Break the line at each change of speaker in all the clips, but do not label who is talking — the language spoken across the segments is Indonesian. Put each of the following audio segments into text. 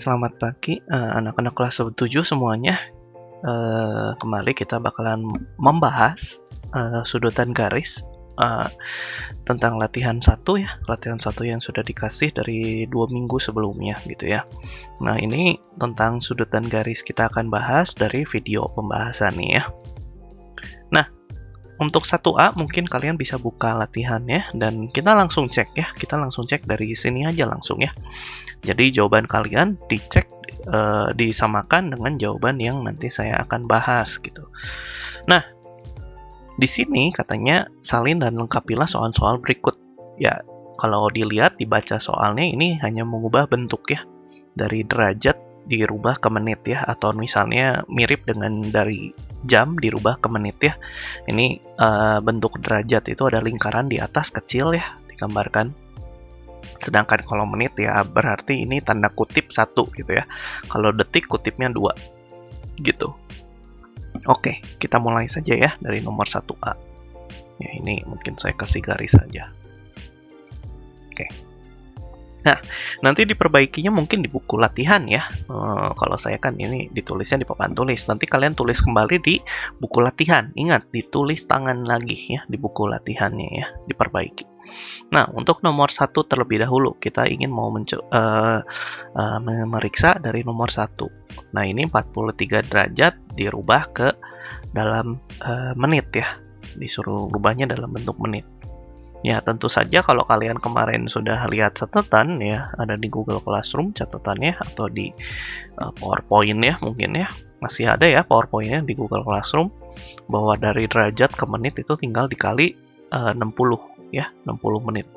Selamat pagi, anak-anak kelas 7 semuanya. Kembali kita bakalan membahas sudutan garis uh, tentang latihan 1 ya, latihan 1 yang sudah dikasih dari 2 minggu sebelumnya gitu ya. Nah, ini tentang sudutan garis kita akan bahas dari video pembahasan nih ya. Nah, untuk 1A mungkin kalian bisa buka latihannya dan kita langsung cek ya. Kita langsung cek dari sini aja langsung ya. Jadi jawaban kalian dicek disamakan dengan jawaban yang nanti saya akan bahas gitu. Nah, di sini katanya salin dan lengkapilah soal-soal berikut. Ya, kalau dilihat dibaca soalnya ini hanya mengubah bentuk ya. Dari derajat dirubah ke menit ya, atau misalnya mirip dengan dari jam dirubah ke menit ya. Ini bentuk derajat itu ada lingkaran di atas kecil ya, digambarkan. Sedangkan kalau menit ya berarti ini tanda kutip 1 gitu ya. Kalau detik kutipnya 2 gitu. Oke, kita mulai saja ya dari nomor 1A. Ya, ini mungkin saya kasih garis saja. Oke. Nah, nanti diperbaikinya mungkin di buku latihan ya. Kalau saya kan ini ditulisnya di papan tulis. Nanti kalian tulis kembali di buku latihan. Ingat, ditulis tangan lagi ya di buku latihannya ya, diperbaiki. Nah, untuk nomor 1 terlebih dahulu, kita ingin mau memeriksa dari nomor 1. Nah, ini 43 derajat dirubah ke dalam menit ya. Disuruh rubahnya dalam bentuk menit. Ya, tentu saja kalau kalian kemarin sudah lihat catatan ya, ada di Google Classroom catatannya atau di PowerPoint ya mungkin ya. Masih ada ya PowerPoint-nya di Google Classroom bahwa dari derajat ke menit itu tinggal dikali 60 ya, 60 menit.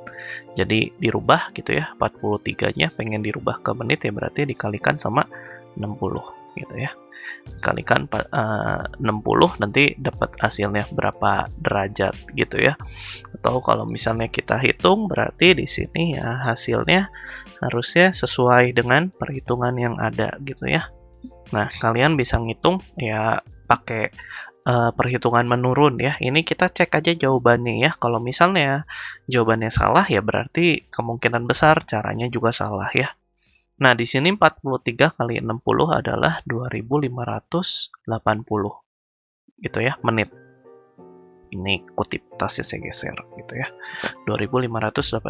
Jadi dirubah gitu ya, 43-nya pengen dirubah ke menit ya berarti dikalikan sama 60 gitu ya. Dikalikan 60 nanti dapat hasilnya berapa derajat gitu ya. Atau kalau misalnya kita hitung berarti di sini ya hasilnya harusnya sesuai dengan perhitungan yang ada gitu ya. Nah, kalian bisa ngitung ya pakai perhitungan menurun ya. Ini kita cek aja jawabannya ya. Kalau misalnya jawabannya salah ya berarti kemungkinan besar caranya juga salah ya. Nah, di sini 43 kali 60 adalah 2580 gitu ya, menit. Ini kutip tasnya saya geser gitu ya. 2580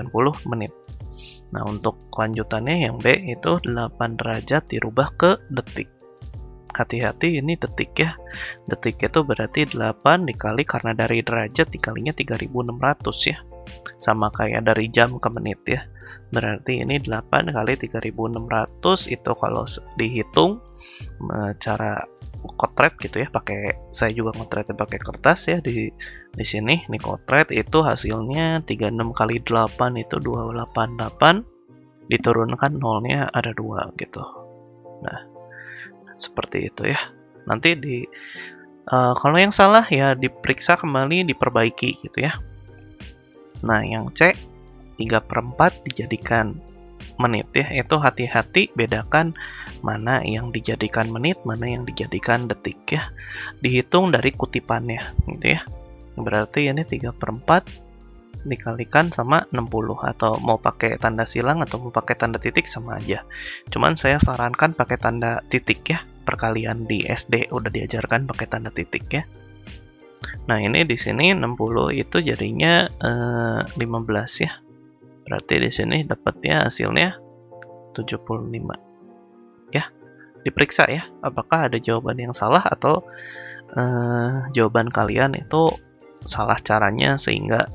menit. Nah, untuk kelanjutannya yang B itu 8 derajat dirubah ke detik. Hati-hati ini detik ya. Detik itu berarti 8 dikali karena dari derajat dikalinya 3600 ya. Sama kayak dari jam ke menit ya. Berarti ini 8 kali 3600 itu kalau dihitung cara kotret gitu ya, saya juga ngotretnya pakai kertas ya di sini nih kotret itu hasilnya 36 kali 8 itu 288 diturunkan nolnya ada 2 gitu. Nah, seperti itu ya. Nanti kalau yang salah ya diperiksa kembali, diperbaiki gitu ya. Nah, yang C 3/4 dijadikan menit ya, itu hati-hati bedakan mana yang dijadikan menit, mana yang dijadikan detik ya. Dihitung dari kutipannya gitu ya. Berarti ini 3/4 dikalikan sama 60 atau mau pakai tanda silang atau mau pakai tanda titik sama aja. Cuman saya sarankan pakai tanda titik ya. Perkalian di SD udah diajarkan pakai tanda titik ya. Nah, ini di sini 60 itu jadinya 15 ya. Berarti di sini dapatnya hasilnya 75. Ya, diperiksa ya, apakah ada jawaban yang salah atau jawaban kalian itu salah caranya sehingga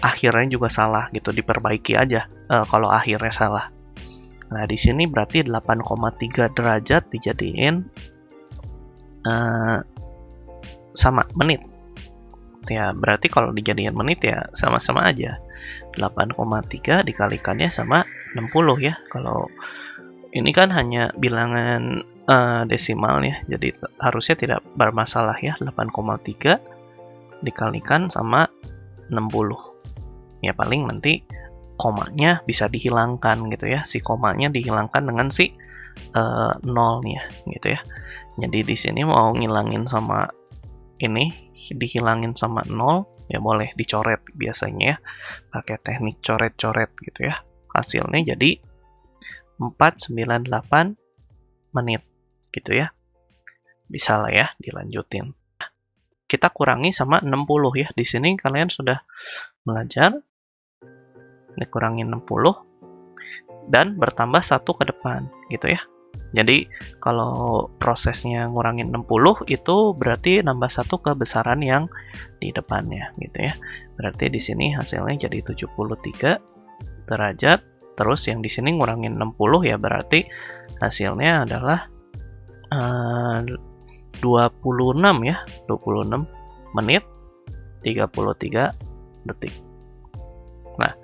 akhirnya juga salah gitu, diperbaiki aja kalau akhirnya salah. Nah, di sini berarti 8,3 derajat dijadiin sama menit. Ya, berarti kalau dijadiin menit ya sama-sama aja. 8,3 dikalikannya sama 60 ya. Kalau ini kan hanya bilangan desimal ya, jadi harusnya tidak bermasalah ya. 8,3 dikalikan sama 60. Ya paling nanti komanya bisa dihilangkan gitu ya. Si komanya dihilangkan dengan si nolnya gitu ya. Jadi di sini mau ngilangin sama ini dihilangin sama 0 ya boleh dicoret biasanya ya, pakai teknik coret-coret gitu ya. Hasilnya jadi 498 menit gitu ya. Bisa lah ya dilanjutin. Kita kurangi sama 60 ya. Di sini kalian sudah belajar dikurangi 60 dan bertambah 1 ke depan gitu ya. Jadi kalau prosesnya ngurangin 60 itu berarti nambah 1 ke besaran yang di depannya gitu ya. Berarti di sini hasilnya jadi 73 derajat. Terus yang di sini ngurangin 60 ya berarti hasilnya adalah 26 ya, 26 menit 33 detik. Nah,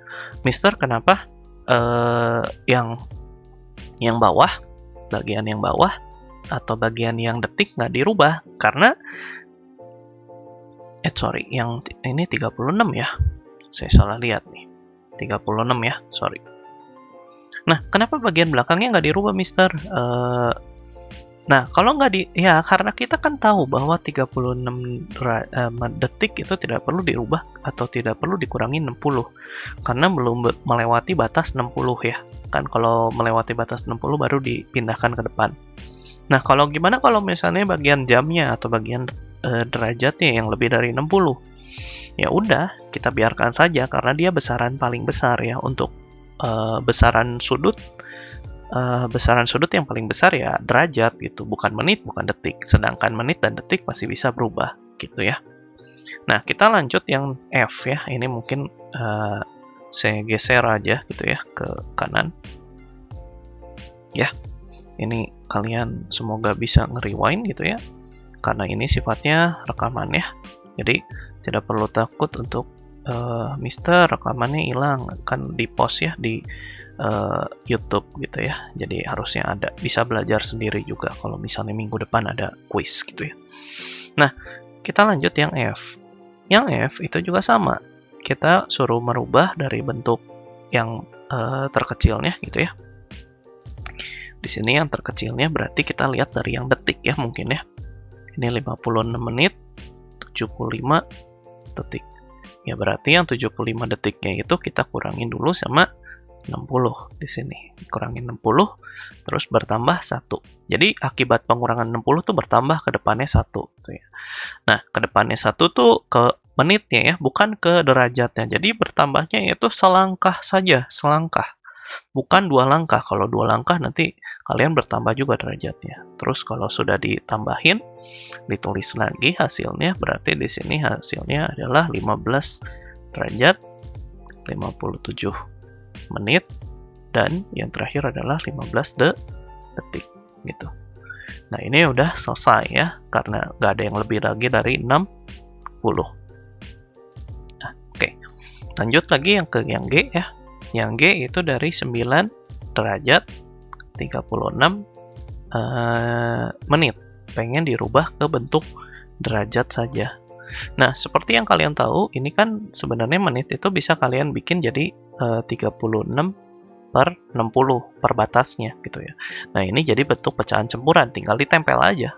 Mister kenapa yang bawah, bagian yang bawah atau bagian yang detik nggak dirubah? Karena yang ini 36 ya. Saya salah lihat nih. 36 ya, sorry. Nah, kenapa bagian belakangnya nggak dirubah, Mister? Nah, kalau nggak ya karena kita kan tahu bahwa 36 detik itu tidak perlu dirubah atau tidak perlu dikurangi 60 karena belum melewati batas 60 ya. Kan kalau melewati batas 60 baru dipindahkan ke depan. Nah, gimana kalau misalnya bagian jamnya atau bagian derajatnya yang lebih dari 60? Ya udah, kita biarkan saja karena dia besaran paling besar ya untuk besaran sudut. Besaran sudut yang paling besar ya derajat gitu, bukan menit, bukan detik. Sedangkan menit dan detik masih bisa berubah gitu ya. Nah, kita lanjut yang F ya. Ini mungkin saya geser aja gitu ya ke kanan. Ya, ini kalian semoga bisa nge-rewind gitu ya. Karena ini sifatnya rekaman ya. Jadi tidak perlu takut untuk Mister rekamannya hilang, kan di post ya di YouTube gitu ya. Jadi harusnya ada, bisa belajar sendiri juga kalau misalnya minggu depan ada quiz gitu ya. Nah, kita lanjut yang F. Yang F itu juga sama. Kita suruh merubah dari bentuk yang terkecilnya gitu ya. Di sini yang terkecilnya berarti kita lihat dari yang detik ya mungkin ya. Ini 56 menit 75 detik. Ya berarti yang 75 detiknya itu kita kurangin dulu sama 60 di sini. Kurangin 60 terus bertambah 1. Jadi akibat pengurangan 60 tuh bertambah ke depannya 1 gitu ya. Nah, ke depannya 1 tuh ke menitnya ya, bukan ke derajatnya. Jadi bertambahnya itu selangkah saja, selangkah. Bukan 2 langkah. Kalau 2 langkah nanti kalian bertambah juga derajatnya. Terus kalau sudah ditambahin, ditulis lagi hasilnya, berarti di sini hasilnya adalah 15 derajat 57 menit dan yang terakhir adalah 15 detik gitu. Nah, ini udah selesai ya karena nggak ada yang lebih lagi dari 60. Nah, oke. Lanjut lagi yang G ya. Yang G itu dari 9 derajat 36 menit. Pengen dirubah ke bentuk derajat saja. Nah, seperti yang kalian tahu, ini kan sebenarnya menit itu bisa kalian bikin jadi 36 per 60 per batasnya gitu ya. Nah, ini jadi bentuk pecahan campuran, tinggal ditempel aja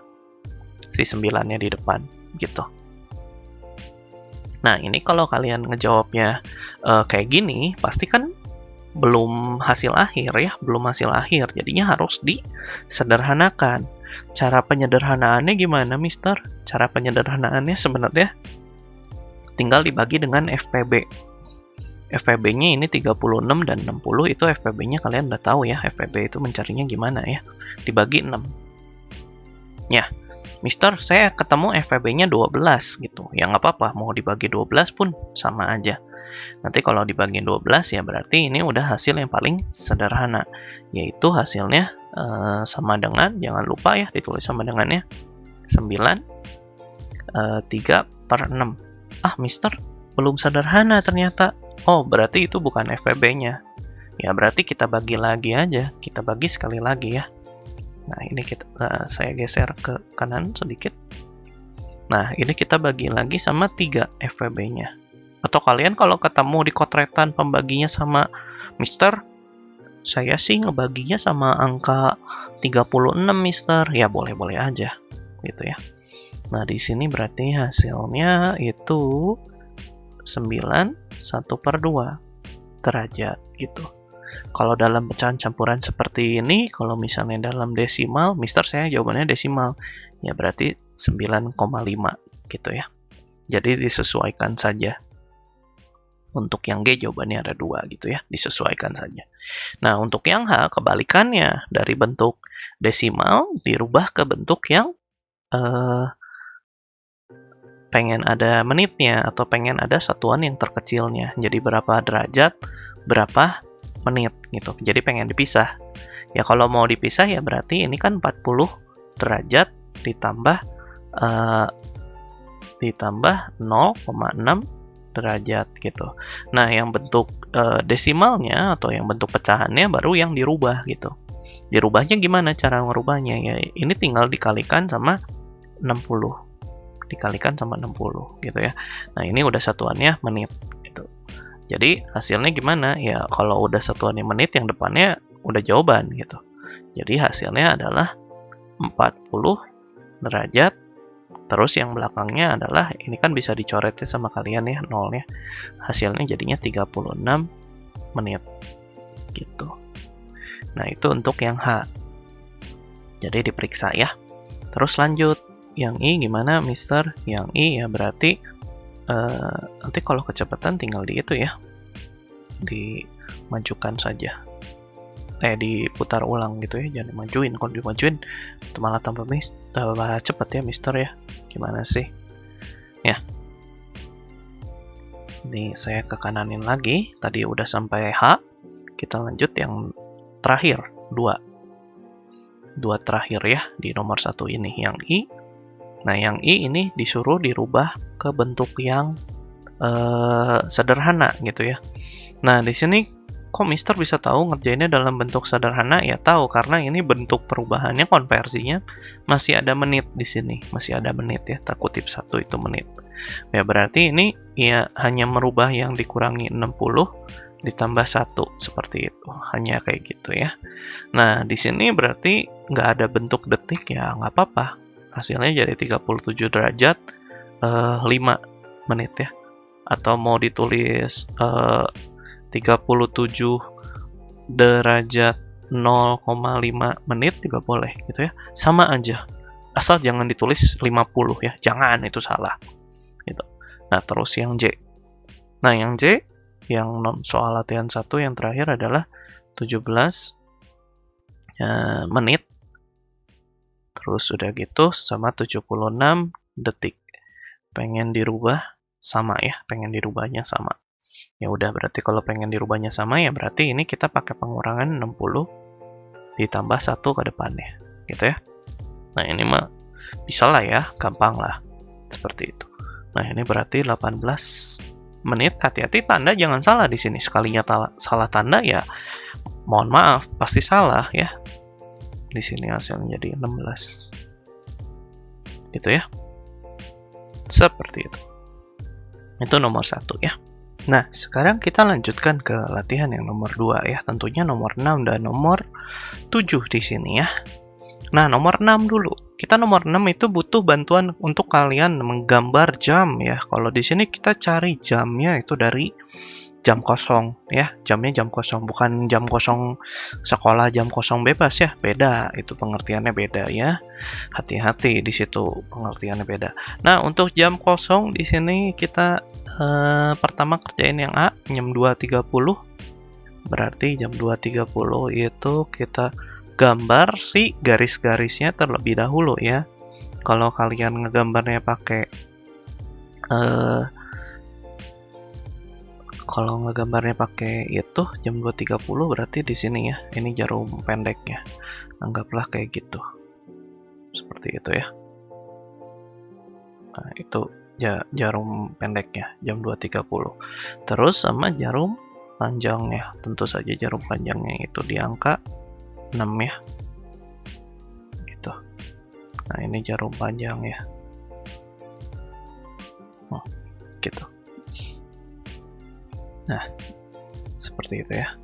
si 9-nya di depan gitu. Nah, ini kalau kalian ngejawabnya kayak gini, pasti kan belum hasil akhir ya, belum hasil akhir. Jadinya harus disederhanakan. Cara penyederhanaannya gimana, Mister? Cara penyederhanaannya sebenarnya tinggal dibagi dengan FPB. FPB-nya ini 36 dan 60 itu FPB-nya kalian udah tahu ya. FPB itu mencarinya gimana ya? Dibagi 6. Ya, Mister, saya ketemu FPB-nya 12 gitu. Ya nggak apa-apa, mau dibagi 12 pun sama aja. Nanti kalau dibagi 12 ya berarti ini udah hasil yang paling sederhana. Yaitu hasilnya sama dengan, jangan lupa ya ditulis sama dengannya, 9 3 per 6. Ah, Mister, belum sederhana ternyata. Oh, berarti itu bukan FPB-nya. Ya, berarti kita bagi lagi aja. Kita bagi sekali lagi ya. Nah, ini saya geser ke kanan sedikit. Nah, ini kita bagi lagi sama 3 FPB-nya. Atau kalian kalau ketemu di kotretan pembaginya sama Mister, saya sih ngebaginya sama angka 36, Mister. Ya, boleh-boleh aja. Gitu ya. Nah, di sini berarti hasilnya itu 9 1/2 derajat gitu. Kalau dalam pecahan campuran seperti ini, kalau misalnya dalam desimal, Mister saya jawabannya desimal. Ya berarti 9,5 gitu ya. Jadi disesuaikan saja. Untuk yang G jawabannya ada 2 gitu ya, disesuaikan saja. Nah, untuk yang H kebalikannya, dari bentuk desimal dirubah ke bentuk yang pengen ada menitnya atau pengen ada satuan yang terkecilnya. Jadi berapa derajat, berapa menit gitu. Jadi pengen dipisah. Ya kalau mau dipisah ya berarti ini kan 40 derajat ditambah 0,6 derajat gitu. Nah, yang bentuk desimalnya atau yang bentuk pecahannya baru yang dirubah gitu. Dirubahnya gimana cara merubahnya? Ya ini tinggal dikalikan sama 60. Dikalikan sama 60 gitu ya. Nah, ini udah satuannya menit gitu. Jadi hasilnya gimana? Ya kalau udah satuannya menit yang depannya udah jawaban gitu. Jadi hasilnya adalah 40 derajat. Terus yang belakangnya adalah ini kan bisa dicoretnya sama kalian ya nolnya. Hasilnya jadinya 36 menit gitu. Nah, itu untuk yang H. Jadi diperiksa ya. Terus lanjut. Yang I gimana, Mister? Yang I ya berarti nanti kalau kecepatan tinggal di itu ya. Dimajukan saja. Diputar ulang gitu ya, jangan dimajuin. Kalau dimajuin itu malah tambah cepet ya, Mister ya. Gimana sih? Ya. Ini saya ke kananin lagi. Tadi udah sampai H. Kita lanjut yang terakhir, 2. 2 terakhir ya di nomor 1 ini, yang I. Nah, yang I ini disuruh dirubah ke bentuk yang sederhana gitu ya. Nah, di sini kok Mister bisa tahu ngerjainnya dalam bentuk sederhana? Ya tahu, karena ini bentuk perubahannya, konversinya masih ada menit di sini. Masih ada menit ya, terkutip 1 itu menit. Ya berarti ini ya hanya merubah yang dikurangi 60 ditambah 1 seperti itu. Hanya kayak gitu ya. Nah, di sini berarti nggak ada bentuk detik ya, nggak apa-apa. Hasilnya jadi 37 derajat 5 menit ya. Atau mau ditulis 37 derajat 0,5 menit juga boleh gitu ya. Sama aja. Asal jangan ditulis 50 ya. Jangan, itu salah. Gitu. Nah, terus yang J. Nah, yang J yang soal latihan 1 yang terakhir adalah 17 menit. Terus udah gitu sama 76 detik. Pengen dirubah sama ya, pengen dirubahnya sama. Ya udah, berarti kalau pengen dirubahnya sama ya berarti ini kita pakai pengurangan 60 ditambah 1 ke depannya. Gitu ya. Nah, ini mah bisa lah ya, gampang lah. Seperti itu. Nah, ini berarti 18 menit. Hati-hati tanda jangan salah di sini. Sekalinya salah tanda ya mohon maaf, pasti salah ya. Di sini hasilnya jadi 16. Gitu ya. Seperti itu. Itu nomor 1 ya. Nah, sekarang kita lanjutkan ke latihan yang nomor 2 ya. Tentunya nomor 6 dan nomor 7 di sini ya. Nah, nomor 6 dulu. Kita nomor 6 itu butuh bantuan untuk kalian menggambar jam ya. Kalau di sini kita cari jamnya itu dari jam kosong ya. Jamnya jam kosong, bukan jam kosong sekolah, jam kosong bebas ya. Beda, itu pengertiannya beda ya. Hati-hati di situ pengertiannya beda. Nah, untuk jam kosong di sini kita pertama kerjain yang A, jam 2.30. Berarti jam 2.30 itu kita gambar si garis-garisnya terlebih dahulu ya. Kalau kalian ngegambarnya pakai itu jam 2.30 berarti di sini ya. Ini jarum pendeknya. Anggaplah kayak gitu. Seperti itu ya. Nah, itu jarum pendeknya jam 2.30. Terus sama jarum panjangnya. Tentu saja jarum panjangnya itu di angka 6 ya. Gitu. Nah, ini jarum panjang ya. Gitu. Nah, seperti itu ya.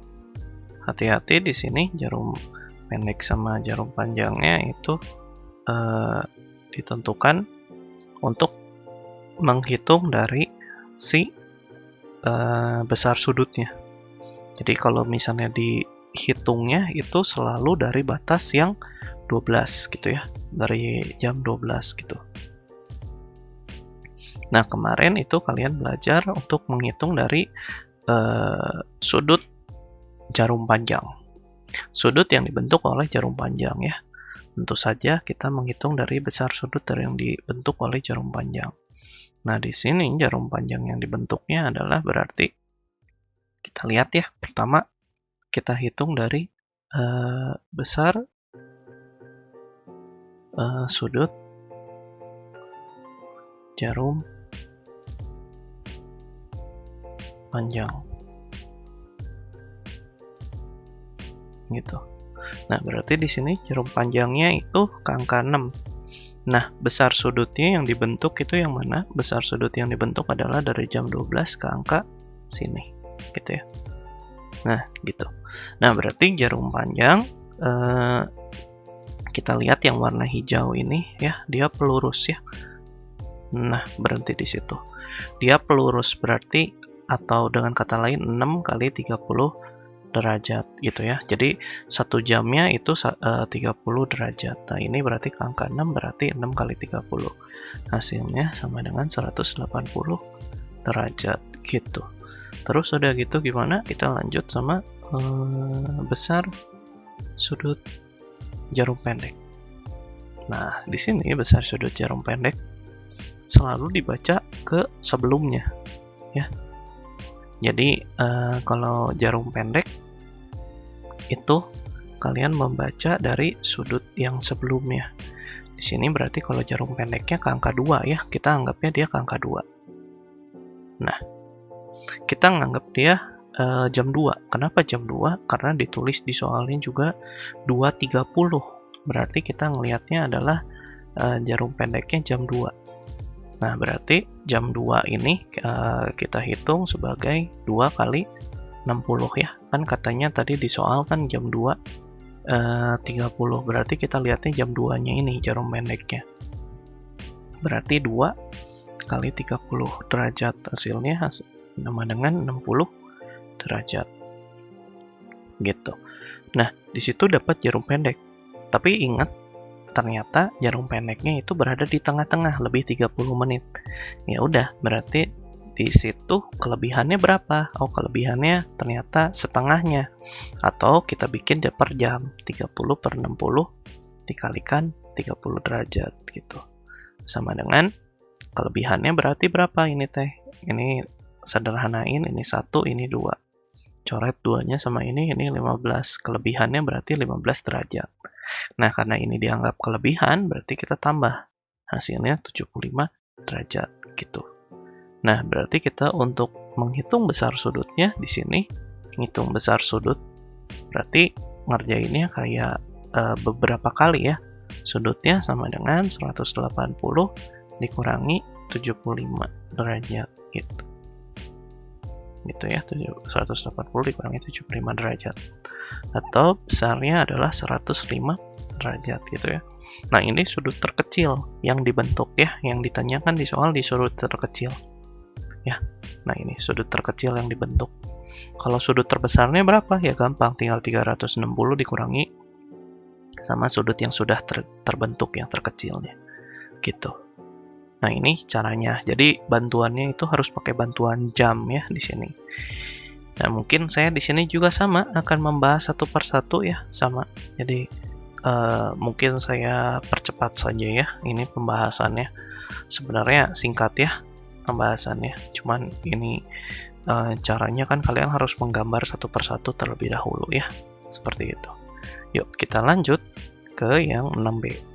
Hati-hati di sini jarum pendek sama jarum panjangnya itu ditentukan untuk menghitung dari si besar sudutnya. Jadi kalau misalnya dihitungnya itu selalu dari batas yang 12 gitu ya, dari jam 12 gitu. Nah, kemarin itu kalian belajar untuk menghitung dari sudut jarum panjang. Sudut yang dibentuk oleh jarum panjang ya. Tentu saja kita menghitung dari besar sudut yang dibentuk oleh jarum panjang. Nah, di sini jarum panjang yang dibentuknya adalah berarti kita lihat ya, pertama kita hitung dari besar sudut jarum panjang gitu. Nah, berarti di sini jarum panjangnya itu ke angka 6. Nah, besar sudutnya yang dibentuk itu yang mana? Besar sudut yang dibentuk adalah dari jam 12 ke angka sini, gitu ya. Nah, gitu. Nah, berarti jarum panjang, kita lihat yang warna hijau ini ya, dia pelurus ya. Nah, berhenti di situ. Dia pelurus berarti, atau dengan kata lain 6 kali 30 derajat gitu ya. Jadi 1 jamnya itu 30 derajat. Nah, ini berarti ke angka 6 berarti 6 kali 30. Hasilnya sama dengan 180 derajat gitu. Terus udah gitu gimana? Kita lanjut sama besar sudut jarum pendek. Nah, di sini besar sudut jarum pendek selalu dibaca ke sebelumnya ya. Jadi kalau jarum pendek itu kalian membaca dari sudut yang sebelumnya. Di sini berarti kalau jarum pendeknya ke angka 2 ya, kita anggapnya dia ke angka 2. Nah, kita nganggap dia jam 2. Kenapa jam 2? Karena ditulis di soalnya juga 2.30. Berarti kita ngelihatnya adalah jarum pendeknya jam 2. Nah, berarti jam 2 ini kita hitung sebagai 2 kali 60 ya. Kan katanya tadi di soal kan jam 2 30. Berarti kita lihatnya jam 2-nya ini jarum pendeknya. Berarti 2 kali 30 derajat, hasilnya sama dengan 60 derajat. Gitu. Nah, di situ dapat jarum pendek. Tapi ingat, ternyata jarum pendeknya itu berada di tengah-tengah, lebih 30 menit. Ya udah, berarti di situ kelebihannya berapa? Oh, kelebihannya ternyata setengahnya. Atau kita bikin per jam, 30 per 60 dikalikan 30 derajat gitu. Sama dengan kelebihannya berarti berapa ini teh? Ini sederhanain, ini 1, ini 2. Coret 2-nya sama ini 15. Kelebihannya berarti 15 derajat. Nah, karena ini dianggap kelebihan, berarti kita tambah. Hasilnya 75 derajat gitu. Nah, berarti kita untuk menghitung besar sudutnya di sini, ngitung besar sudut, berarti ngerjainnya kayak beberapa kali ya. Sudutnya sama dengan 180 dikurangi 75 derajat gitu. Gitu ya, 180 dikurangi 75 derajat. Atau besarnya adalah 105 derajat gitu ya. Nah, ini sudut terkecil yang dibentuk ya, yang ditanyakan di soal di sudut terkecil. Ya, nah ini sudut terkecil yang dibentuk. Kalau sudut terbesarnya berapa? Ya gampang, tinggal 360 dikurangi sama sudut yang sudah terbentuk yang terkecilnya. Gitu. Nah, ini caranya. Jadi bantuannya itu harus pakai bantuan jam ya di sini. Nah, mungkin saya di sini juga sama akan membahas satu persatu ya, sama. Jadi mungkin saya percepat saja ya ini pembahasannya. Sebenarnya singkat ya pembahasannya, cuman ini caranya kan kalian harus menggambar satu persatu terlebih dahulu ya, seperti itu. Yuk kita lanjut ke yang 6B.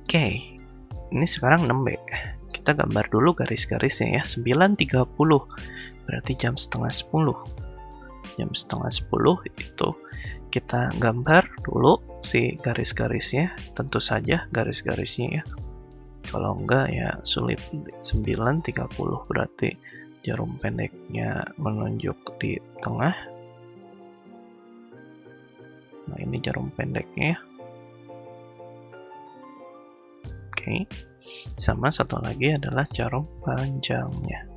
Oke, ini sekarang 6B. Kita gambar dulu garis-garisnya ya. 9.30 berarti jam setengah 10. Jam setengah 10 itu kita gambar dulu si garis-garisnya. Tentu saja garis-garisnya ya. Kalau enggak ya sulit. 9, 30 berarti jarum pendeknya menunjuk di tengah. Nah, ini jarum pendeknya ya. Oke. Sama satu lagi adalah jarum panjangnya.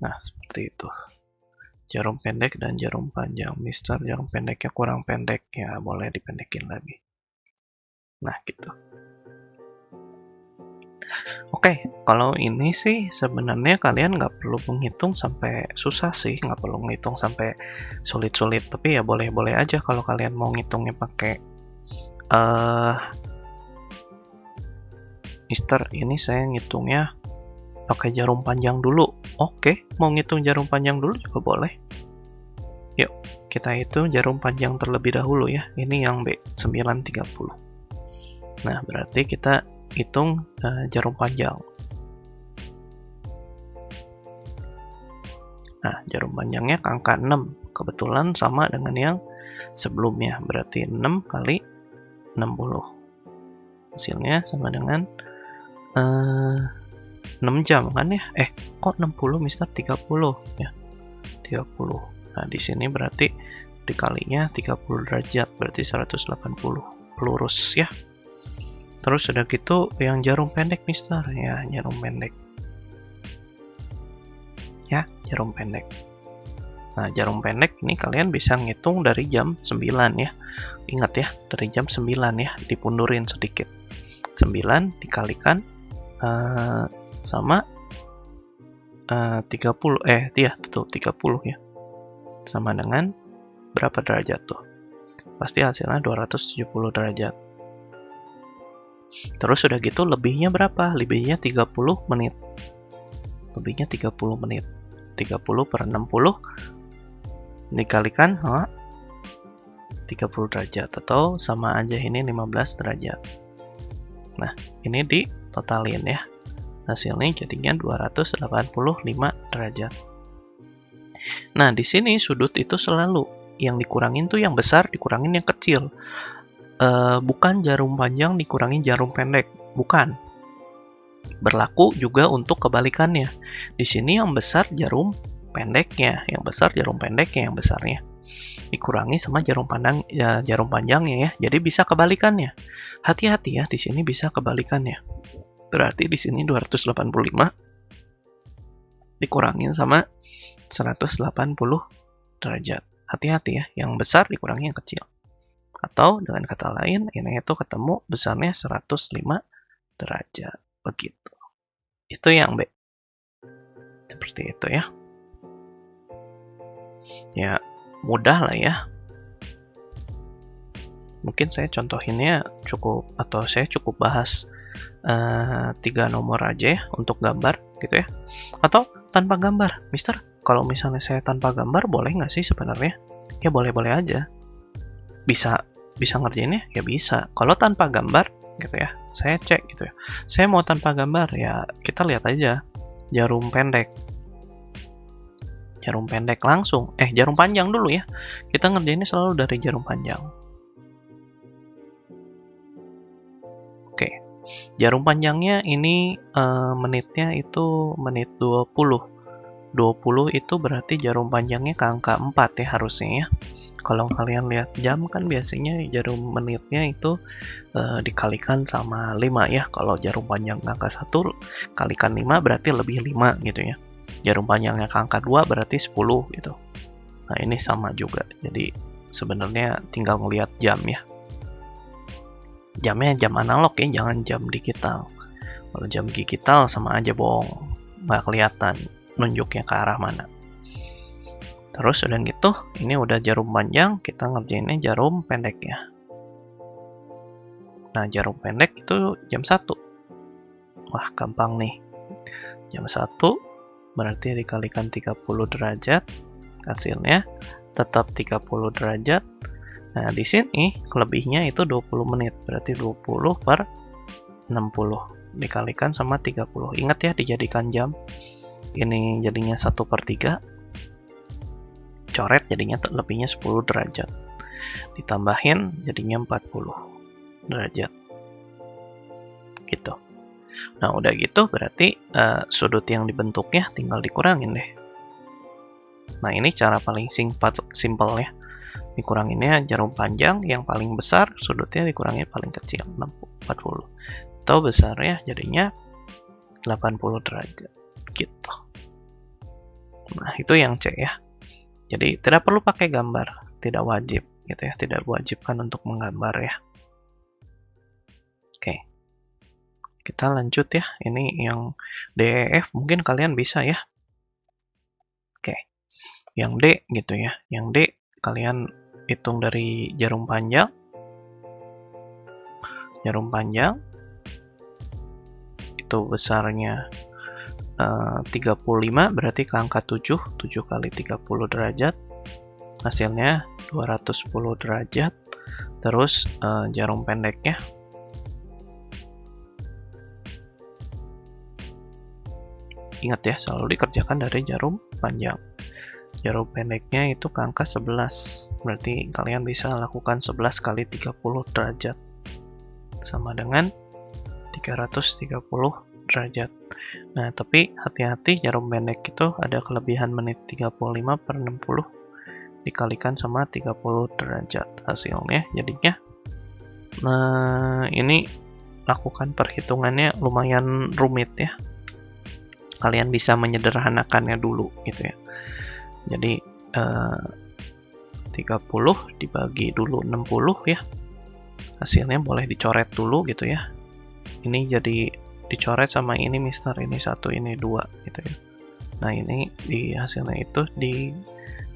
Nah, seperti itu. Jarum pendek dan jarum panjang. Mister, jarum pendeknya kurang pendek, ya boleh dipendekin lagi. Nah, gitu. Oke, kalau ini sih sebenarnya kalian nggak perlu menghitung sampai susah sih, nggak perlu menghitung sampai sulit-sulit. Tapi ya boleh-boleh aja kalau kalian mau ngitungnya pakai Mister, ini saya ngitungnya pakai jarum panjang dulu. Oke, mau ngitung jarum panjang dulu juga boleh. Yuk, kita hitung jarum panjang terlebih dahulu ya. Ini yang B930. Nah, berarti kita hitung jarum panjang. Nah, jarum panjangnya angka 6. Kebetulan sama dengan yang sebelumnya. Berarti 6 kali 60. Hasilnya sama dengan 6 jam kan ya? Kok 60 Mister? 30 ya. 30. Nah, di sini berarti dikalinya 30 derajat, berarti 180 lurus ya. Terus udah gitu yang jarum pendek Mister, ya jarum pendek. Ya, jarum pendek. Nah, jarum pendek ini kalian bisa ngitung dari jam 9 ya. Ingat ya, dari jam 9 ya, dipundurin sedikit. 9 dikalikan sama 30, iya betul 30 ya. Sama dengan berapa derajat tuh? Pasti hasilnya 270 derajat. Terus udah gitu lebihnya berapa? Lebihnya 30 menit. Lebihnya 30 menit. 30 per 60 dikalikan 30 derajat atau sama aja ini 15 derajat. Nah, ini ditotalin ya. Hasilnya jadinya 285 derajat. Nah, di sini sudut itu selalu yang dikurangin tuh yang besar dikurangin yang kecil. Bukan jarum panjang dikurangin jarum pendek, bukan. Berlaku juga untuk kebalikannya. Di sini yang besar jarum pendeknya, yang besar jarum pendeknya yang besarnya dikurangi sama jarum panjangnya ya. Jadi bisa kebalikannya. Hati-hati ya, di sini bisa kebalikannya. Berarti di sini 285 dikurangin sama 180 derajat. Hati-hati ya, yang besar dikurangi yang kecil. Atau dengan kata lain, ini itu ketemu besarnya 105 derajat. Begitu. Itu yang B. Seperti itu ya. Ya, mudah lah ya. Mungkin saya contohinnya saya cukup bahas 3 nomor aja ya untuk gambar gitu ya. Atau tanpa gambar, Mister, kalau misalnya saya tanpa gambar boleh nggak sih sebenarnya? Ya boleh-boleh aja. Bisa ngerjainnya? Ya bisa. Kalau tanpa gambar gitu ya, saya cek gitu ya. Saya mau tanpa gambar ya, kita lihat aja jarum pendek. Jarum pendek langsung. Jarum panjang dulu ya. Kita ngerjainnya selalu dari jarum panjang. Oke. Jarum panjangnya ini menitnya itu menit 20. 20 itu berarti jarum panjangnya ke angka 4 ya harusnya ya. Kalau kalian lihat jam kan biasanya jarum menitnya itu dikalikan sama 5 ya. Kalau jarum panjang angka 1 kalikan 5 berarti lebih 5 gitu ya. Jarum panjangnya ke angka 2 berarti 10 gitu. Nah, ini sama juga. Jadi sebenarnya tinggal ngelihat jam ya. Jamnya jam analog ya, jangan jam digital. Kalau jam digital sama aja bohong. Nggak kelihatan nunjuknya ke arah mana. Terus udah gitu, ini udah jarum panjang, kita ngerjainnya jarum pendek ya. Nah, jarum pendek itu jam 1. Wah, gampang nih. Jam 1 berarti dikalikan 30 derajat, hasilnya tetap 30 derajat, Nah, di sini lebihnya itu 20 menit, berarti 20 per 60 dikalikan sama 30. Ingat ya, dijadikan jam. Ini jadinya 1/3. Coret jadinya lebihnya 10 derajat. Ditambahin jadinya 40 derajat. Gitu. Nah, udah gitu berarti sudut yang dibentuknya tinggal dikurangin deh. Nah, ini cara paling simple ya. Dikuranginnya jarum panjang yang paling besar, sudutnya dikurangi paling kecil, 40. Atau besarnya jadinya 80 derajat. Gitu. Nah, itu yang C ya. Jadi, tidak perlu pakai gambar. Tidak wajib gitu ya. Tidak diwajibkan untuk menggambar ya. Oke. Kita lanjut ya. Ini yang DEF mungkin kalian bisa ya. Oke. Yang D gitu ya. Yang D kalian hitung dari jarum panjang. Jarum panjang itu besarnya 35, berarti ke angka 7. 7 kali 30 derajat. Hasilnya 210 derajat. Terus jarum pendeknya ingat ya, selalu dikerjakan dari jarum panjang. Jarum pendeknya itu ke angka 11. Berarti kalian bisa lakukan 11 kali 30 derajat. Sama dengan 330 derajat. Nah, tapi hati-hati jarum pendek itu ada kelebihan menit 35 per 60 dikalikan sama 30 derajat. Hasilnya jadinya, nah ini lakukan perhitungannya lumayan rumit ya. Kalian bisa menyederhanakannya dulu gitu ya. Jadi 30 dibagi dulu 60 ya. Hasilnya boleh dicoret dulu gitu ya. Ini jadi dicoret sama ini mister, ini 1, ini 2 gitu ya. Nah, ini di hasilnya itu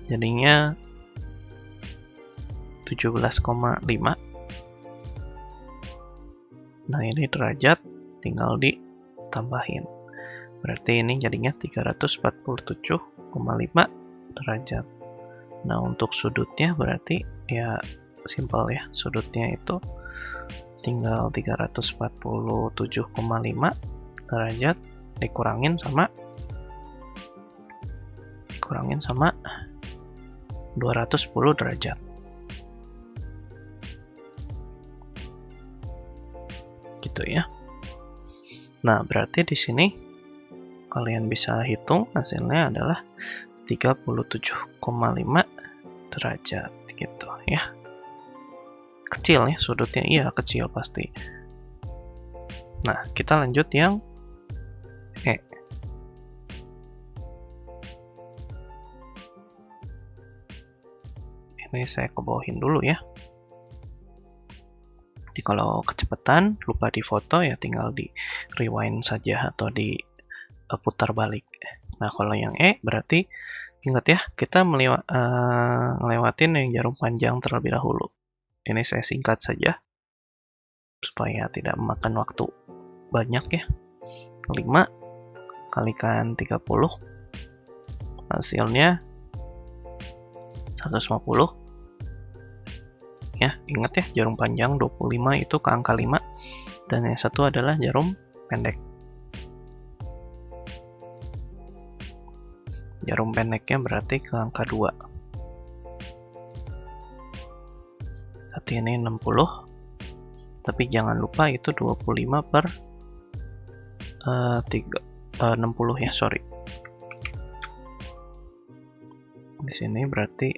jadinya 17,5. Nah, ini derajat tinggal ditambahin. Berarti ini jadinya 347,5 derajat. Nah, untuk sudutnya berarti ya simpel ya. Sudutnya itu tinggal 347,5 derajat dikurangin sama 210 derajat. Gitu ya. Nah, berarti di sini kalian bisa hitung hasilnya adalah 37,5 derajat gitu ya. Kecil ya sudutnya, iya kecil pasti. Nah, kita lanjut yang E. Ini saya kebawahin dulu ya. Jadi kalau kecepatan lupa di foto ya tinggal di rewind saja atau di putar balik. Nah, kalau yang E berarti ingat ya, kita ngelewatin yang jarum panjang terlebih dahulu. Ini saya singkat saja supaya tidak memakan waktu banyak ya. 5 kalikan 30 hasilnya 150 ya. Ingat ya, jarum panjang 25 itu ke angka 5 dan yang satu adalah jarum pendek. Jarum pendeknya berarti ke angka 2. Berarti ini 60. Tapi jangan lupa itu 25 per 60 ya, sorry. Di sini berarti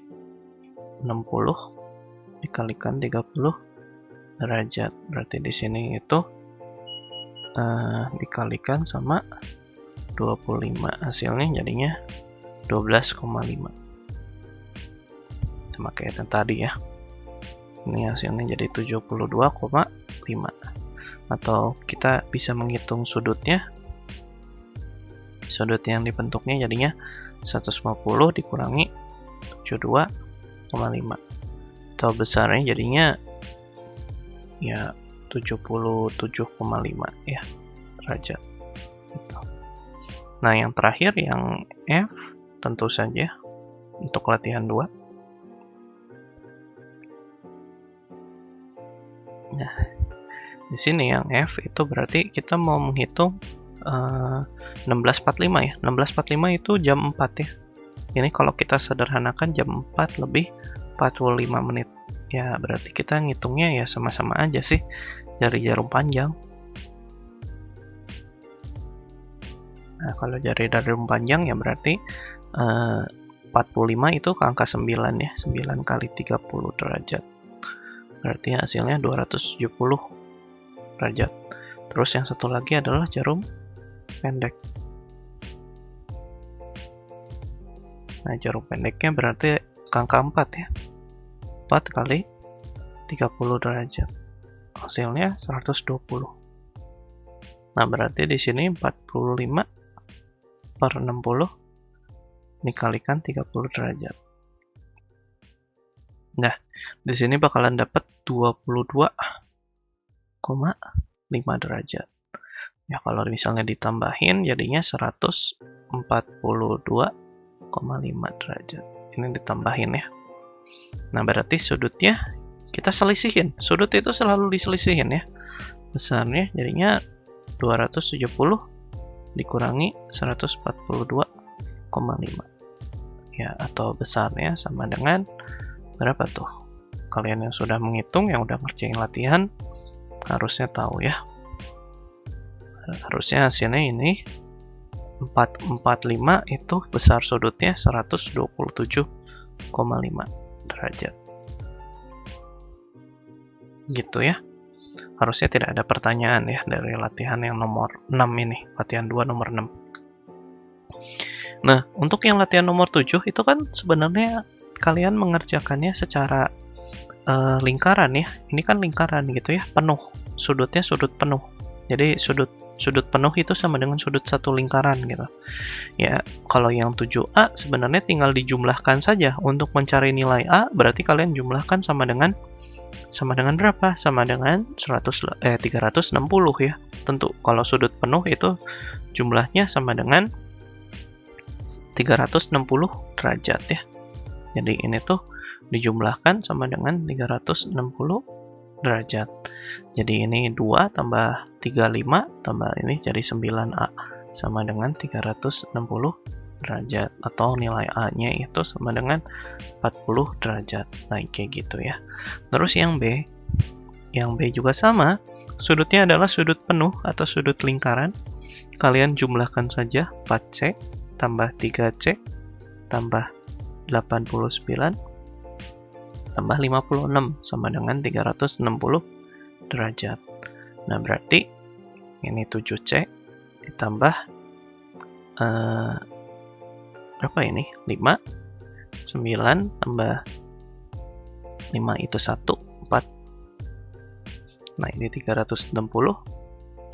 60 dikalikan 30 derajat. Berarti di sini itu dikalikan sama 25. Hasilnya jadinya 12,5. Sama kayak yang tadi ya. Ini hasilnya jadi 72,5. Atau kita bisa menghitung sudutnya. Sudut yang dibentuknya jadinya 150 dikurangi 72,5. Atau besarnya jadinya ya 77,5 ya derajat. Gitu. Nah, yang terakhir yang F tentu saja untuk latihan 2. Nah, di sini yang F itu berarti kita mau menghitung 16.45 ya. 16.45 itu jam 4 ya. Ini kalau kita sederhanakan jam 4 lebih 45 menit. Ya, berarti kita ngitungnya ya sama-sama aja sih dari jarum panjang. Nah, kalau dari jarum panjang ya berarti 45 itu ke angka 9 ya. 9 kali 30 derajat. Berarti hasilnya 270 derajat. Terus yang satu lagi adalah jarum pendek. Nah, jarum pendeknya berarti ke angka 4 ya. 4 kali 30 derajat. Hasilnya 120. Nah, berarti di sini 45 per 60 dikalikan 30 derajat. Nah, di sini bakalan dapat 22,5 derajat. Ya, kalau misalnya ditambahin jadinya 142,5 derajat. Ini ditambahin ya. Nah, berarti sudutnya kita selisihin. Sudut itu selalu diselisihin ya. Besarnya jadinya 270 dikurangi 142,5. Ya, atau besarnya sama dengan berapa tuh? Kalian yang sudah menghitung, yang udah ngerjain latihan, harusnya tahu ya. Harusnya hasilnya ini 445 itu besar sudutnya 127,5 derajat. Gitu ya. Harusnya tidak ada pertanyaan ya dari latihan yang nomor 6 ini, latihan 2 nomor 6. Nah, untuk yang latihan nomor 7 itu kan sebenarnya kalian mengerjakannya secara lingkaran ya. Ini kan lingkaran gitu ya, penuh. Sudutnya sudut penuh. Jadi sudut penuh itu sama dengan sudut satu lingkaran gitu. Ya, kalau yang 7A sebenarnya tinggal dijumlahkan saja. Untuk mencari nilai A berarti kalian jumlahkan sama dengan berapa? Sama dengan 360 ya. Tentu kalau sudut penuh itu jumlahnya sama dengan 360 derajat ya. Jadi ini tuh dijumlahkan sama dengan 360 derajat. Jadi ini 2 tambah 35 tambah ini jadi 9A sama dengan 360 derajat, atau nilai A-nya itu sama dengan 40 derajat. Nah, kayak gitu ya. Terus yang B juga sama. Sudutnya adalah sudut penuh atau sudut lingkaran. Kalian jumlahkan saja 4C tambah 3C tambah 89 tambah 56 sama dengan 360 derajat. Nah, berarti ini 7C ditambah berapa ini? 5, 9 tambah 5 itu 1, 4. Nah, ini 360.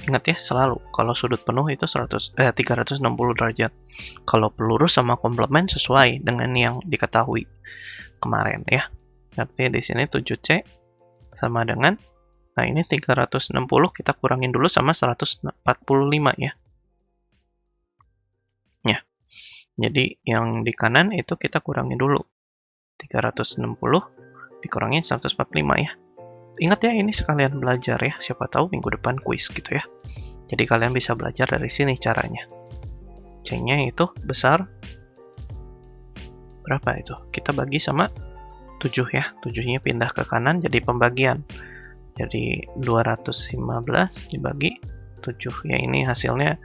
Ingat ya, selalu kalau sudut penuh itu 360 derajat. Kalau pelurus sama komplement sesuai dengan yang diketahui kemarin ya. Berarti di sini 7C sama dengan, nah ini 360 kita kurangin dulu sama 145 ya. Ya. Jadi yang di kanan itu kita kurangin dulu. 360 dikurangi 145 ya. Ingat ya, ini sekalian belajar ya. Siapa tahu minggu depan kuis gitu ya. Jadi kalian bisa belajar dari sini caranya. C-nya itu besar berapa itu? Kita bagi sama 7 ya. 7-nya pindah ke kanan jadi pembagian. Jadi 215 dibagi 7. Ya, ini hasilnya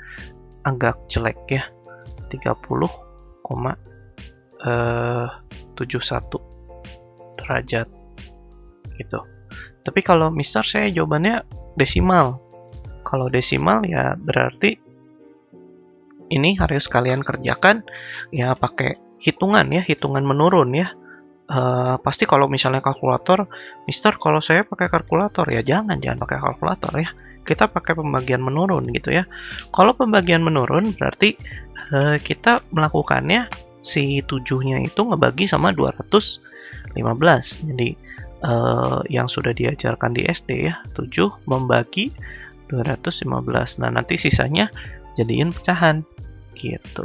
agak jelek ya. 30,71 derajat gitu. Tapi kalau Mister saya jawabannya desimal. Kalau desimal ya berarti ini harus kalian kerjakan ya pakai hitungan ya, hitungan menurun ya. Pasti kalau misalnya kalkulator, Mister kalau saya pakai kalkulator ya jangan pakai kalkulator ya. Kita pakai pembagian menurun gitu ya. Kalau pembagian menurun berarti kita melakukannya si 7-nya itu ngebagi sama 215. Jadi yang sudah diajarkan di SD ya, 7 membagi 215. Nah, nanti sisanya jadiin pecahan gitu.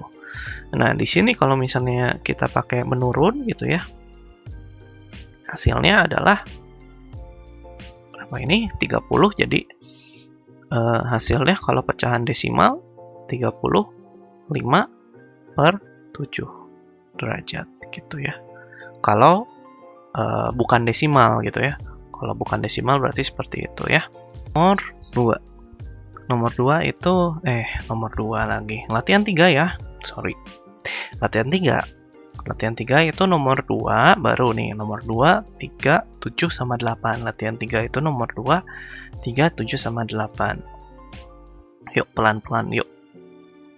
Nah, di sini kalau misalnya kita pakai menurun gitu ya, hasilnya adalah Apa ini 30, jadi hasilnya kalau pecahan desimal 35/7 derajat gitu ya. Kalau bukan desimal gitu ya. Kalau bukan desimal berarti seperti itu ya. Nomor 2. Nomor 2 itu nomor 2 lagi. Latihan 3 ya. Sorry. Latihan 3. Latihan 3 itu nomor 2 baru nih. Nomor 2, 3, 7 sama 8. Latihan 3 itu nomor 2, 3, 7 sama 8. Yuk pelan-pelan yuk.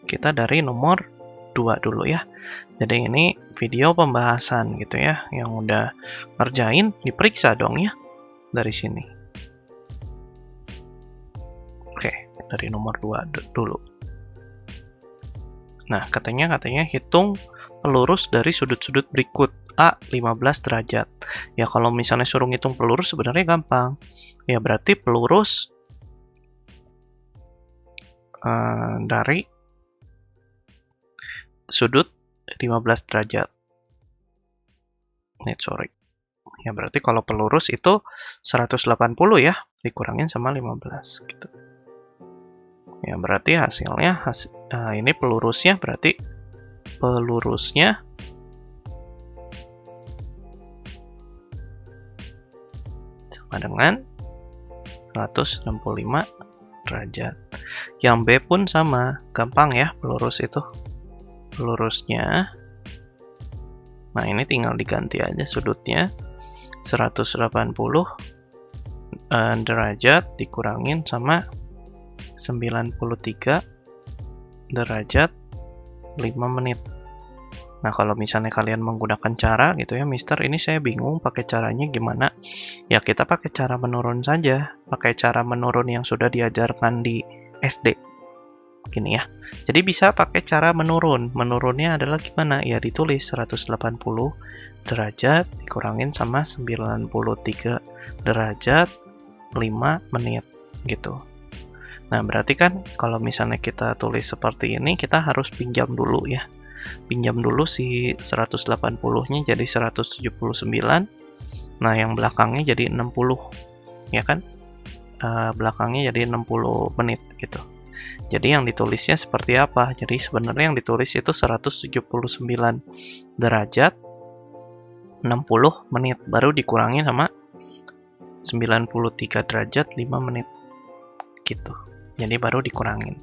Kita dari nomor 2 dulu ya. Jadi ini video pembahasan gitu ya. Yang udah ngerjain diperiksa dong ya. Dari sini. Oke, dari nomor 2 dulu. Nah, katanya hitung pelurus dari sudut-sudut berikut. A 15 derajat. Ya kalau misalnya suruh ngitung pelurus sebenarnya gampang. Ya berarti pelurus dari sudut 15 derajat. Sorry. Ya berarti kalau pelurus itu 180 ya, dikurangin sama 15 gitu. Ya berarti hasilnya ini pelurusnya berarti pelurusnya sama dengan 165 derajat. Yang B pun sama, gampang ya pelurus itu. Pelurusnya, nah ini tinggal diganti aja sudutnya 180 derajat dikurangin sama 93 derajat 5 menit. Nah kalau misalnya kalian menggunakan cara gitu ya, Mister ini saya bingung pakai caranya gimana. Ya kita pakai cara menurun saja, pakai cara menurun yang sudah diajarkan di SD. Gini ya. Jadi bisa pakai cara menurun. Menurunnya adalah gimana? Ya ditulis 180 derajat dikurangin sama 93 derajat 5 menit gitu. Nah, berarti kan kalau misalnya kita tulis seperti ini, kita harus pinjam dulu ya. Pinjam dulu si 180-nya jadi 179. Nah, yang belakangnya jadi 60. Ya kan? Belakangnya jadi 60 menit gitu. Jadi yang ditulisnya seperti apa? Jadi sebenarnya yang ditulis itu 179 derajat 60 menit. Baru dikurangin sama 93 derajat 5 menit. Gitu. Jadi baru dikurangin.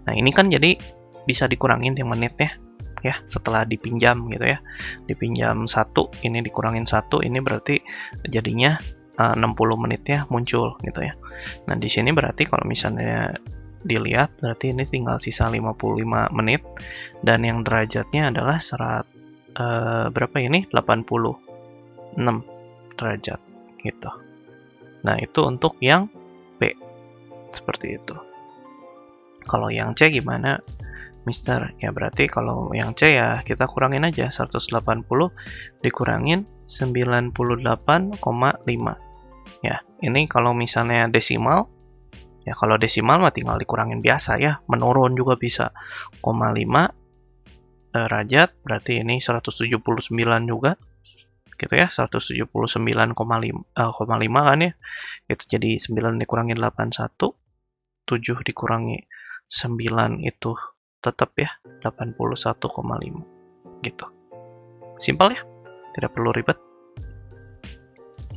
Nah ini kan jadi bisa dikurangin yang menitnya. Ya setelah dipinjam gitu ya. Dipinjam 1, ini dikurangin 1, ini berarti jadinya 60 menitnya muncul gitu ya. Nah di sini berarti kalau misalnya dilihat berarti ini tinggal sisa 55 menit dan yang derajatnya adalah berapa ini 86 derajat gitu. Nah itu untuk yang B seperti itu. Kalau yang C gimana, Mister? Ya berarti kalau yang C ya kita kurangin aja 180 dikurangin 98,5. Ya ini kalau misalnya desimal. Ya kalau desimal mah tinggal dikurangin biasa ya, menurun juga bisa. 0,5 derajat, berarti ini 179 juga. Gitu ya, 179,5 kan ya. Itu jadi 9 dikurangin 81, 7 dikurangi 9 itu tetap ya, 81,5. Gitu. Simpel ya, tidak perlu ribet.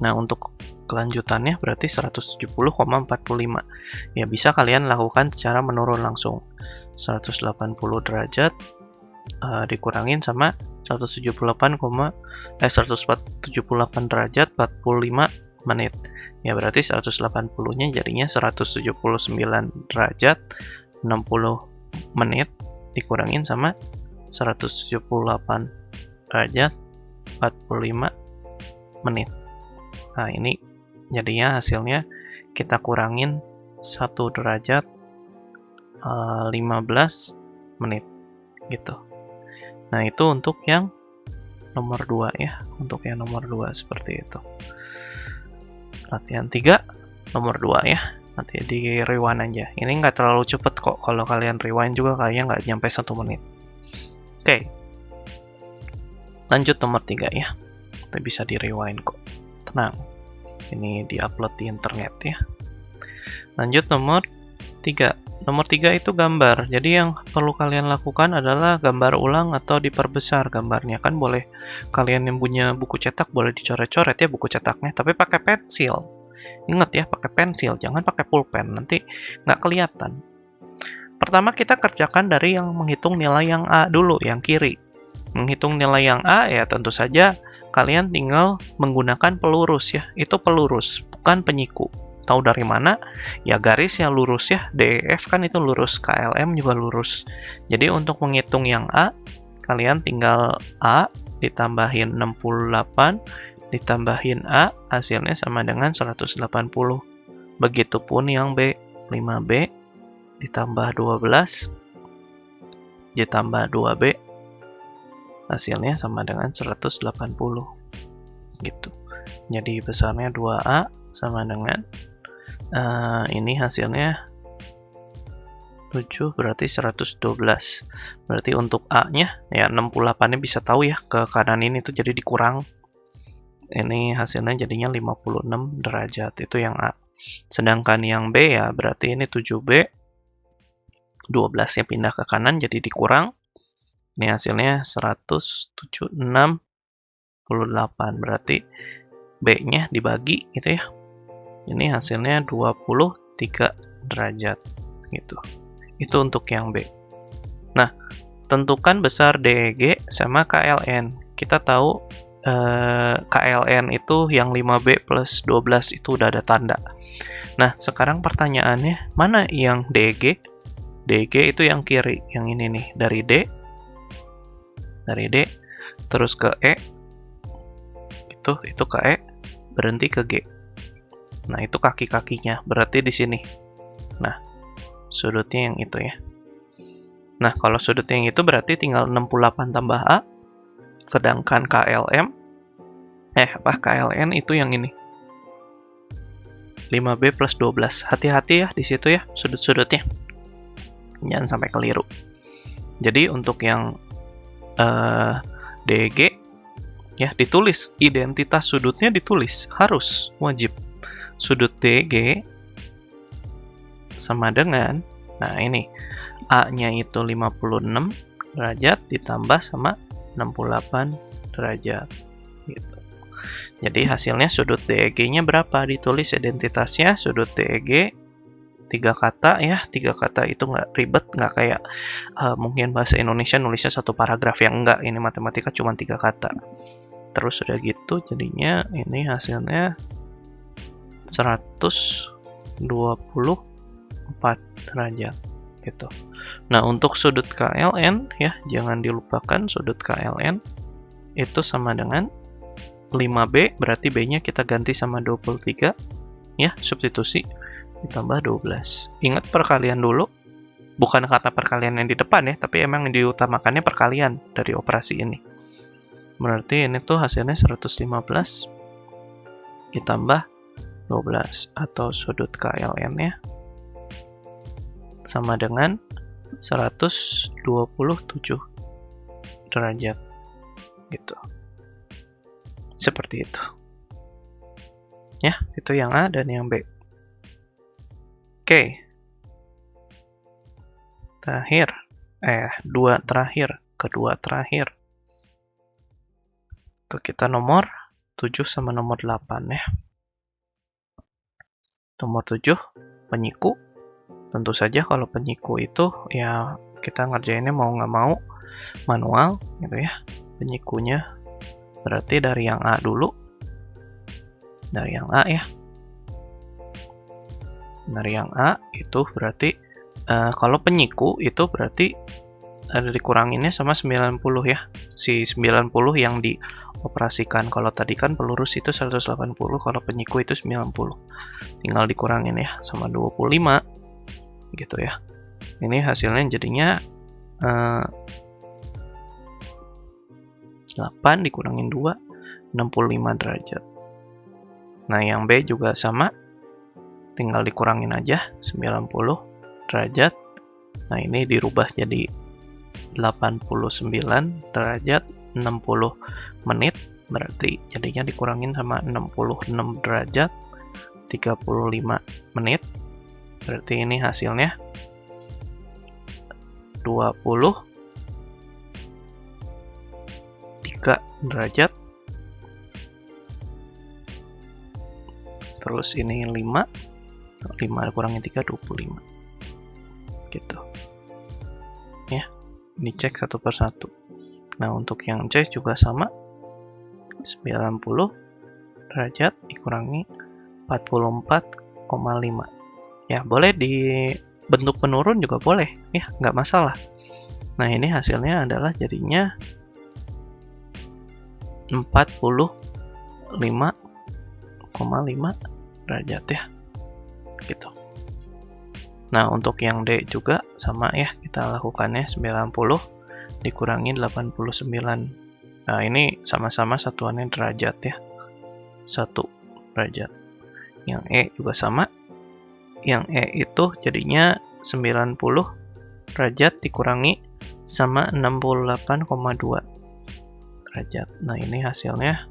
Nah, untuk kelanjutannya berarti 170,45. Ya bisa kalian lakukan secara menurun langsung. 180 derajat dikurangin sama 178 derajat 45 menit. Ya berarti 180-nya jadinya 179 derajat 60 menit dikurangin sama 178 derajat 45 menit. Nah ini jadinya hasilnya kita kurangin 1 derajat 15 menit gitu. Nah itu untuk yang nomor 2 ya. Untuk yang nomor 2 seperti itu. Latihan 3 nomor 2 ya. Nanti di rewind aja. Ini nggak terlalu cepet kok. Kalau kalian rewind juga kayaknya nggak nyampe 1 menit. Oke. Lanjut nomor 3 ya. Kita bisa di rewind kok. Tenang. Ini diupload di internet ya. Lanjut nomor 3. Nomor 3 itu gambar. Jadi yang perlu kalian lakukan adalah gambar ulang atau diperbesar gambarnya. Kan boleh kalian yang punya buku cetak boleh dicoret-coret ya buku cetaknya, tapi pakai pensil. Ingat ya, pakai pensil, jangan pakai pulpen, nanti nggak kelihatan. Pertama kita kerjakan dari yang menghitung nilai yang A dulu, yang kiri. Menghitung nilai yang A ya tentu saja kalian tinggal menggunakan pelurus ya. Itu pelurus, bukan penyiku. Tahu dari mana? Ya garis yang lurus ya, DEF kan itu lurus, KLM juga lurus. Jadi untuk menghitung yang A, kalian tinggal A ditambahin 68, ditambahin A, hasilnya sama dengan 180. Begitupun yang B, 5B ditambah 12, ditambah 2B, hasilnya sama dengan 180. Gitu. Jadi besarnya 2A sama dengan ini hasilnya 7 berarti 112. Berarti untuk A-nya ya 68-nya bisa tahu ya ke kanan ini tuh jadi dikurang. Ini hasilnya jadinya 56 derajat. Itu yang A. Sedangkan yang B ya berarti ini 7B. 12-nya pindah ke kanan jadi dikurang. Ini hasilnya 107,68. Berarti B-nya dibagi gitu ya. Ini hasilnya 23 derajat gitu. Itu untuk yang B. Nah, tentukan besar DEG sama KLN. Kita tahu KLN itu yang 5B plus 12 itu udah ada tanda. Nah, sekarang pertanyaannya, mana yang DEG? DEG itu yang kiri, yang ini nih, dari D, terus ke E, itu ke E, berhenti ke G. Nah, itu kaki-kakinya, berarti di sini. Nah, sudutnya yang itu ya. Nah, kalau sudutnya yang itu berarti tinggal 68 tambah A, sedangkan KLN itu yang ini. 5B plus 12. Hati-hati ya di situ ya, sudut-sudutnya. Jangan sampai keliru. Jadi untuk yang DG ya ditulis, identitas sudutnya ditulis, harus, wajib. Sudut DG sama dengan, nah ini, A-nya itu 56 derajat ditambah sama 68 derajat. Gitu. Jadi hasilnya sudut DEG-nya berapa? Ditulis identitasnya, sudut DEG 3 kata ya, 3 kata itu nggak ribet, nggak kayak mungkin bahasa Indonesia nulisnya satu paragraf, yang enggak, ini matematika cuma 3 kata. Terus udah gitu jadinya ini hasilnya 124 derajat gitu. Nah, untuk sudut KLN ya, jangan dilupakan sudut KLN itu sama dengan 5B, berarti B-nya kita ganti sama 23 ya, substitusi ditambah 12. Ingat perkalian dulu, bukan karena perkalian yang di depan ya, tapi emang yang diutamakannya perkalian dari operasi ini. Berarti ini tuh hasilnya 115 ditambah 12 atau sudut KLN-nya sama dengan 127 derajat gitu. Seperti itu. Ya, itu yang A dan yang B. Oke. Terakhir. Kedua terakhir. Tuh kita nomor 7 sama nomor 8 ya. Nomor 7, penyiku. Tentu saja kalau penyiku itu ya kita ngerjainnya mau nggak mau manual gitu ya. Penyikunya berarti dari yang A dulu. Dari yang A ya. Dari yang A itu berarti kalau penyiku itu berarti ada dikuranginnya sama 90 ya. Si 90 yang dioperasikan. Kalau tadi kan pelurus itu 180, kalau penyiku itu 90. Tinggal dikurangin ya sama 25 gitu ya. Ini hasilnya jadinya 8 dikurangin 2, 65 derajat. Nah, yang B juga sama. Tinggal dikurangin aja 90 derajat. Nah, ini dirubah jadi 89 derajat 60 menit. berarti jadinya dikurangin sama 66 derajat 35 menit, berarti ini hasilnya 23 derajat, terus ini 5 kurangin 3, 25 gitu ya. Ini cek satu persatu. Nah, untuk yang C juga sama, 90 derajat dikurangi 44,5 ya. Boleh di bentuk menurun juga boleh ya, nggak masalah. Nah, ini hasilnya adalah jadinya 45,5 derajat ya gitu. Nah, untuk yang D juga sama ya, kita lakukannya 90 dikurangi 89. Nah, ini sama-sama satuannya derajat ya, 1 derajat. Yang E juga sama. Yang E itu jadinya 90 derajat dikurangi sama 68,2 derajat. Nah, ini hasilnya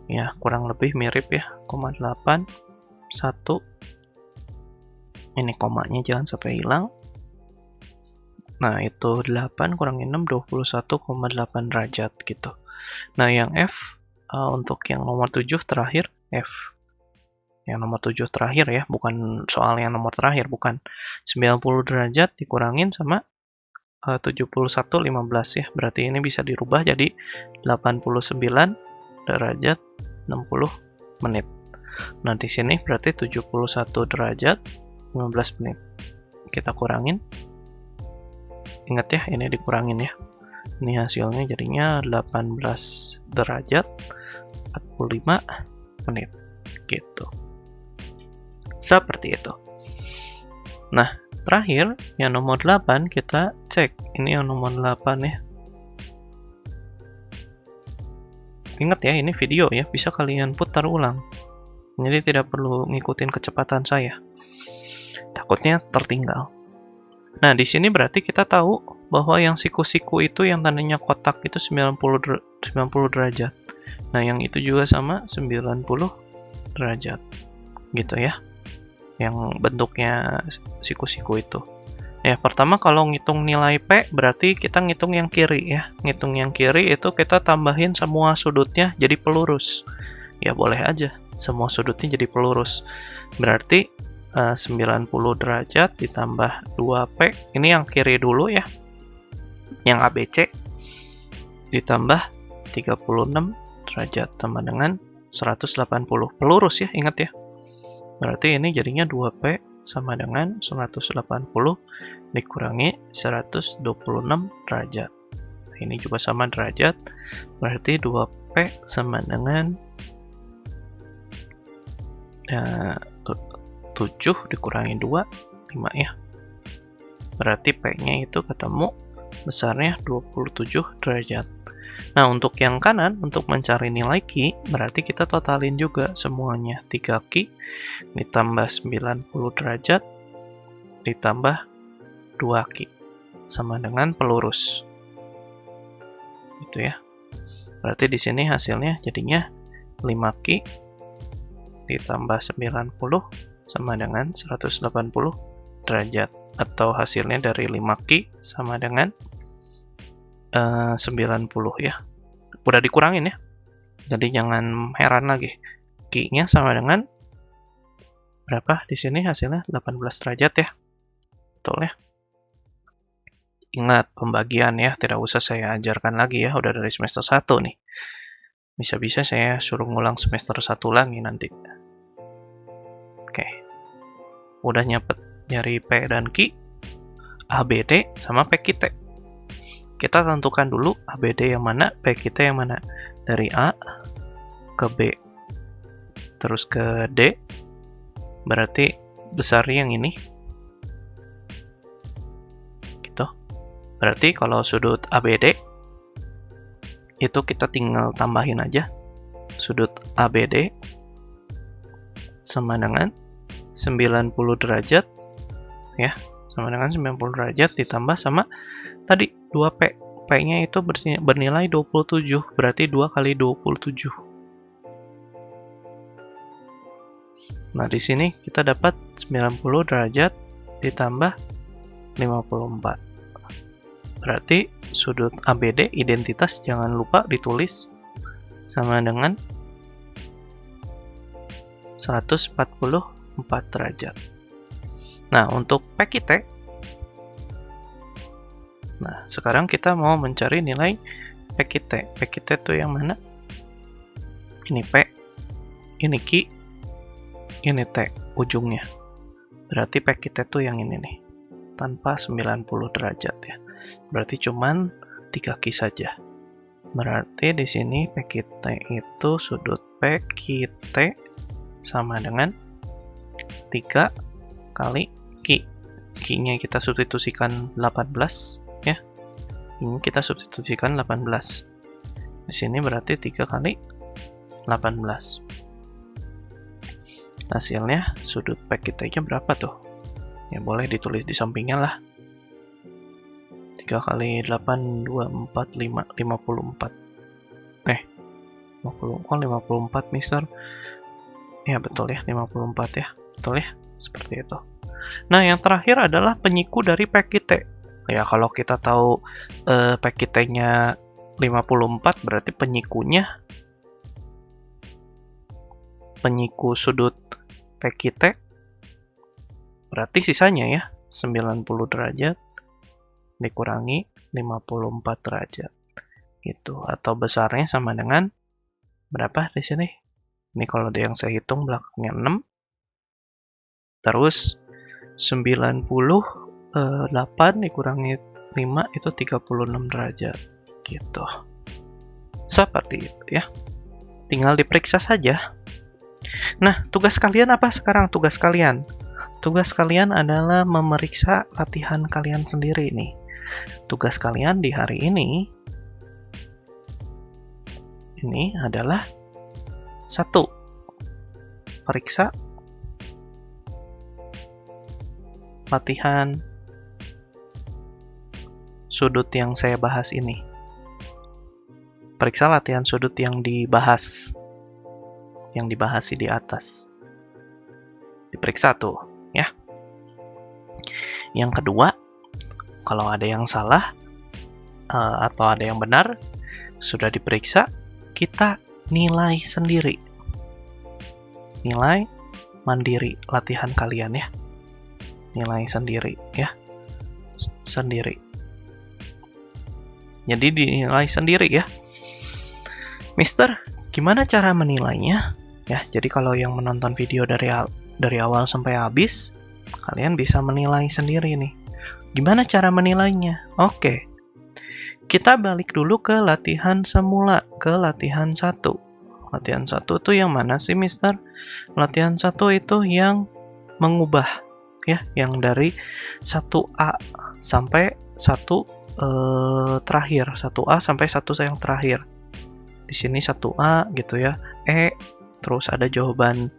ya kurang lebih mirip ya, 0,8 1. Ini komanya jangan sampai hilang. Nah, itu 8 kurangi 6, 21,8 derajat gitu. Nah, yang F, untuk yang nomor 7 terakhir, F. Yang nomor 7 terakhir ya, bukan soal yang nomor terakhir, bukan. 90 derajat dikurangin sama 71,15 ya. Berarti ini bisa dirubah jadi 89 derajat 60 menit. Nah, di sini berarti 71 derajat 15 menit. Kita kurangin. Ingat ya, ini dikurangin ya. Ini hasilnya jadinya 18 derajat 45 menit. Gitu. Seperti itu. Nah, terakhir yang nomor 8 kita cek. Ini yang nomor 8 ya. Ingat ya, ini video ya, bisa kalian putar ulang. Jadi tidak perlu ngikutin kecepatan saya. Takutnya tertinggal. Nah, di sini berarti kita tahu bahwa yang siku-siku itu yang tandanya kotak itu 90 derajat. Nah, yang itu juga sama 90 derajat. Gitu ya. Yang bentuknya siku-siku itu. Ya, pertama kalau ngitung nilai P berarti kita ngitung yang kiri ya. Ngitung yang kiri itu kita tambahin semua sudutnya jadi pelurus. Ya, boleh aja. Semua sudutnya jadi pelurus. Berarti 90 derajat ditambah 2P. Ini yang kiri dulu ya. Yang ABC ditambah 36 derajat sama dengan 180. Pelurus ya, ingat ya. Berarti ini jadinya 2P sama dengan 180 dikurangi 126 derajat. Ini juga sama derajat. Berarti 2P sama dengan 7 dikurangi 2, 5 ya. Berarti P-nya itu ketemu besarnya 27 derajat. Nah, untuk yang kanan, untuk mencari nilai Q, berarti kita totalin juga semuanya. 3Q ditambah 90 derajat ditambah 2Q sama dengan pelurus. Gitu ya. Berarti di sini hasilnya jadinya 5Q ditambah 90 sama dengan 180 derajat, atau hasilnya dari 5Q sama dengan 90 ya. Udah dikurangin ya. Jadi jangan heran lagi. Q-nya sama dengan berapa? Di sini hasilnya 18 derajat ya. Betul ya. Ingat pembagian ya, tidak usah saya ajarkan lagi ya, udah dari semester 1 nih. Bisa-bisa saya suruh ngulang semester 1 lagi nanti. Oke. Udah nyari P dan Q, ABD sama PQT. Kita tentukan dulu ABD yang mana, PQT yang mana. Dari A ke B, terus ke D, berarti besarnya yang ini. Gitu. Berarti kalau sudut ABD, itu kita tinggal tambahin aja. Sudut ABD sama dengan 90 derajat ya, sama dengan 90 derajat ditambah sama tadi 2P P-nya itu bernilai 27, berarti 2 kali 27. Nah, di sini kita dapat 90 derajat ditambah 54. Berarti sudut ABD identitas jangan lupa ditulis sama dengan 144 derajat. Nah, untuk PQT, nah sekarang kita mau mencari nilai PQT. PQT itu yang mana? Ini P, ini Q, ini T ujungnya. Berarti PQT itu yang ini nih, tanpa 90 derajat ya. Berarti cuman 3 Q saja. Berarti di sini PQT itu sudut PQT sama dengan 3 kali Q. Q-nya kita substitusikan 18 ya. Ini kita substitusikan 18. Di sini berarti 3 kali 18. Hasilnya sudut PQT-nya berapa tuh? Ya boleh ditulis di sampingnya lah. 3 kali 8, 2, 4, 5, 54. 54 mister. Ya betul ya, 54 ya. Betul ya, seperti itu. Nah, yang terakhir adalah penyiku dari PQT. Ya, kalau kita tahu PQT-nya 54, berarti penyiku sudut PQT, berarti sisanya ya, 90 derajat dikurangi 54 derajat. Gitu, atau besarnya sama dengan berapa di sini? Ini kalau yang saya hitung belakangnya 6. Terus 98 dikurangi 5 itu 36 derajat. Gitu. Seperti itu ya. Tinggal diperiksa saja. Nah, tugas kalian apa sekarang? Tugas kalian adalah memeriksa latihan kalian sendiri nih. Tugas kalian di hari ini adalah 1. Periksa latihan sudut yang saya bahas ini. Periksa latihan sudut yang dibahas di atas. Diperiksa tuh, ya. Yang kedua, kalau ada yang salah atau ada yang benar, sudah diperiksa, kita nilai sendiri. Nilai mandiri latihan kalian ya. Nilai sendiri ya. Sendiri. Jadi dinilai sendiri ya. Mister, gimana cara menilainya? Ya, jadi kalau yang menonton video dari awal sampai habis, kalian bisa menilai sendiri nih. Gimana cara menilainya? Oke. Kita balik dulu ke latihan semula, ke latihan 1. Latihan 1 itu yang mana sih, Mister? Latihan 1 itu yang mengubah ya, yang dari 1A sampai 1 terakhir, 1A sampai 1 yang terakhir. Di sini 1A gitu ya, E, terus ada jawaban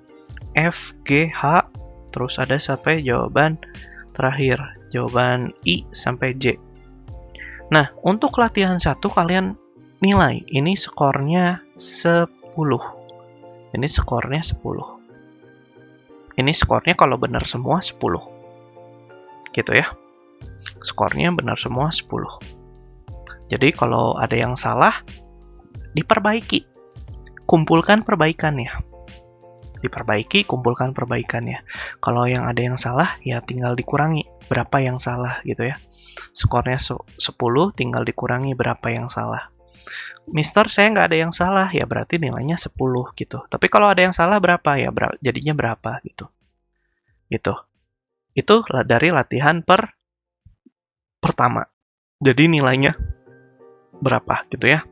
F, G, H, terus ada sampai jawaban terakhir, jawaban I sampai J. Nah, untuk latihan 1 kalian nilai, ini skornya 10. Ini skornya 10. Ini skornya kalau benar semua 10. Gitu ya. Skornya benar semua 10. Jadi kalau ada yang salah, diperbaiki. Kumpulkan perbaikannya. Diperbaiki, kumpulkan perbaikannya. Kalau yang ada yang salah, ya tinggal dikurangi berapa yang salah gitu ya. Skornya 10, tinggal dikurangi berapa yang salah. Mister, saya nggak ada yang salah, ya berarti nilainya 10 gitu. Tapi kalau ada yang salah berapa, ya jadinya berapa gitu. Gitu. Itu dari latihan pertama. Jadi nilainya berapa gitu ya.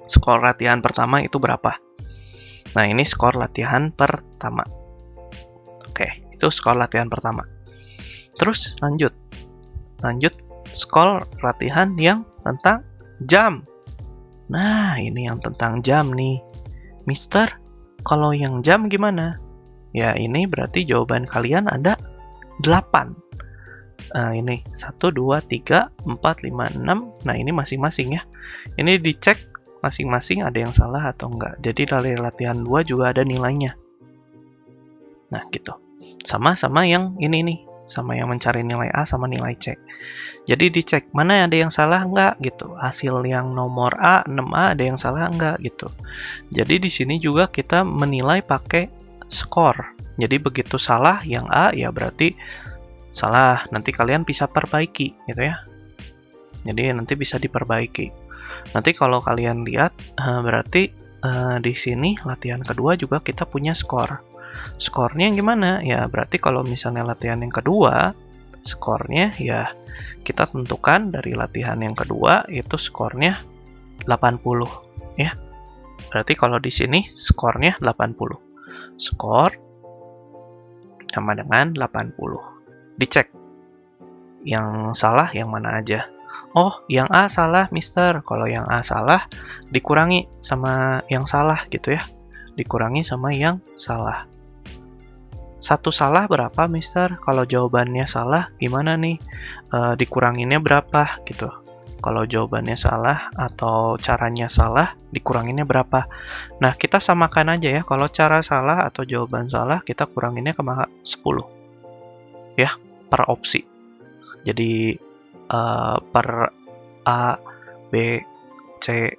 Skor latihan pertama itu berapa. Nah, ini skor latihan pertama. Oke, itu skor latihan pertama. Terus lanjut skor latihan yang tentang jam. Nah, ini yang tentang jam nih. Mister, kalau yang jam gimana? Ya, ini berarti jawaban kalian ada 8. Ini 1, 2, 3, 4, 5, 6. Nah, ini masing-masing ya. Ini dicek masing-masing ada yang salah atau enggak. Jadi dari latihan 2 juga ada nilainya. Nah, gitu. Sama yang ini nih, sama yang mencari nilai A sama nilai C. Jadi dicek mana ada yang salah enggak gitu. Hasil yang nomor A, 6A ada yang salah enggak gitu. Jadi di sini juga kita menilai pakai skor. Jadi begitu salah yang A ya berarti salah. Nanti kalian bisa perbaiki gitu ya. Jadi nanti bisa diperbaiki. Nanti kalau kalian lihat berarti di sini latihan kedua juga kita punya skor. Skornya gimana? Ya berarti kalau misalnya latihan yang kedua, skornya ya kita tentukan dari latihan yang kedua itu skornya 80 ya. Berarti kalau di sini skornya 80. Skor sama dengan 80. Dicek yang salah yang mana aja. Oh, yang A salah, Mister. Kalau yang A salah, dikurangi sama yang salah gitu ya. Dikurangi sama yang salah. Satu salah berapa, Mister? Kalau jawabannya salah, gimana nih? Dikuranginnya berapa gitu. Kalau jawabannya salah atau caranya salah, dikuranginnya berapa. Nah, kita samakan aja ya. Kalau cara salah atau jawaban salah, kita kuranginnya ke 10. Ya, per opsi. Jadi per A, B, C,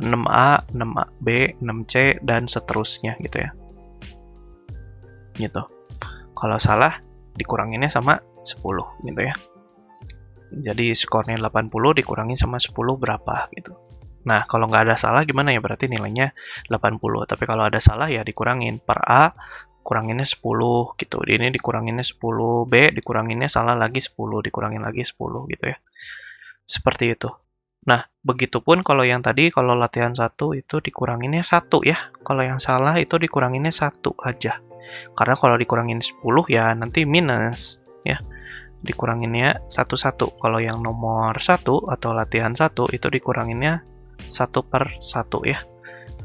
6A, 6B, 6C, dan seterusnya gitu ya. Gitu. Kalau salah, dikuranginnya sama 10 gitu ya. Jadi skornya 80 dikurangi sama 10 berapa gitu. Nah, kalau nggak ada salah gimana ya? Berarti nilainya 80. Tapi kalau ada salah ya dikurangin. Per A, kuranginnya 10 gitu. Ini dikuranginnya 10, B dikuranginnya salah lagi 10, dikurangin lagi 10 gitu ya. Seperti itu. Nah, begitupun kalau yang tadi, kalau latihan 1 itu dikuranginnya 1 ya. Kalau yang salah itu dikuranginnya 1 aja. Karena kalau dikurangin 10 ya nanti minus ya. Dikuranginnya 1-1. Kalau yang nomor 1 atau latihan 1 itu dikuranginnya 1/1 ya.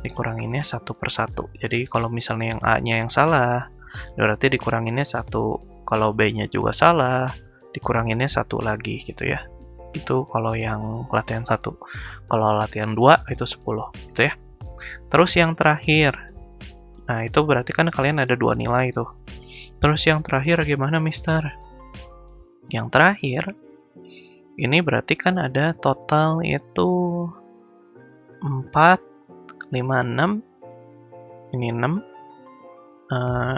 Dikuranginnya 1/1. Jadi kalau misalnya yang A-nya yang salah, berarti dikuranginnya 1. Kalau B-nya juga salah, dikuranginnya 1 lagi gitu ya. Itu kalau yang latihan 1. Kalau latihan 2 itu 10 gitu ya. Terus yang terakhir. Nah, itu berarti kan kalian ada 2 nilai tuh. Terus yang terakhir gimana, Mister? Yang terakhir ini berarti kan ada total itu 4, 5, 6. Ini 6.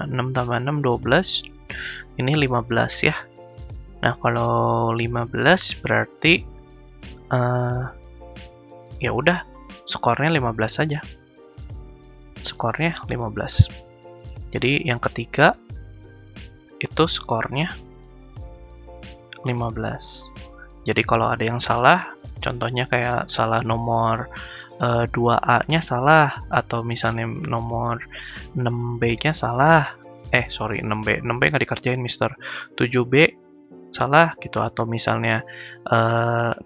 6 tambah 6, 12. Ini 15 ya. Nah, kalau 15 berarti ya udah skornya 15 saja. Skornya 15. Jadi yang ketiga itu skornya 15. Jadi kalau ada yang salah, contohnya kayak salah nomor 2A-nya salah, atau misalnya nomor 6B-nya salah. 6B. 6B nggak dikerjain, Mister. 7B salah gitu, atau misalnya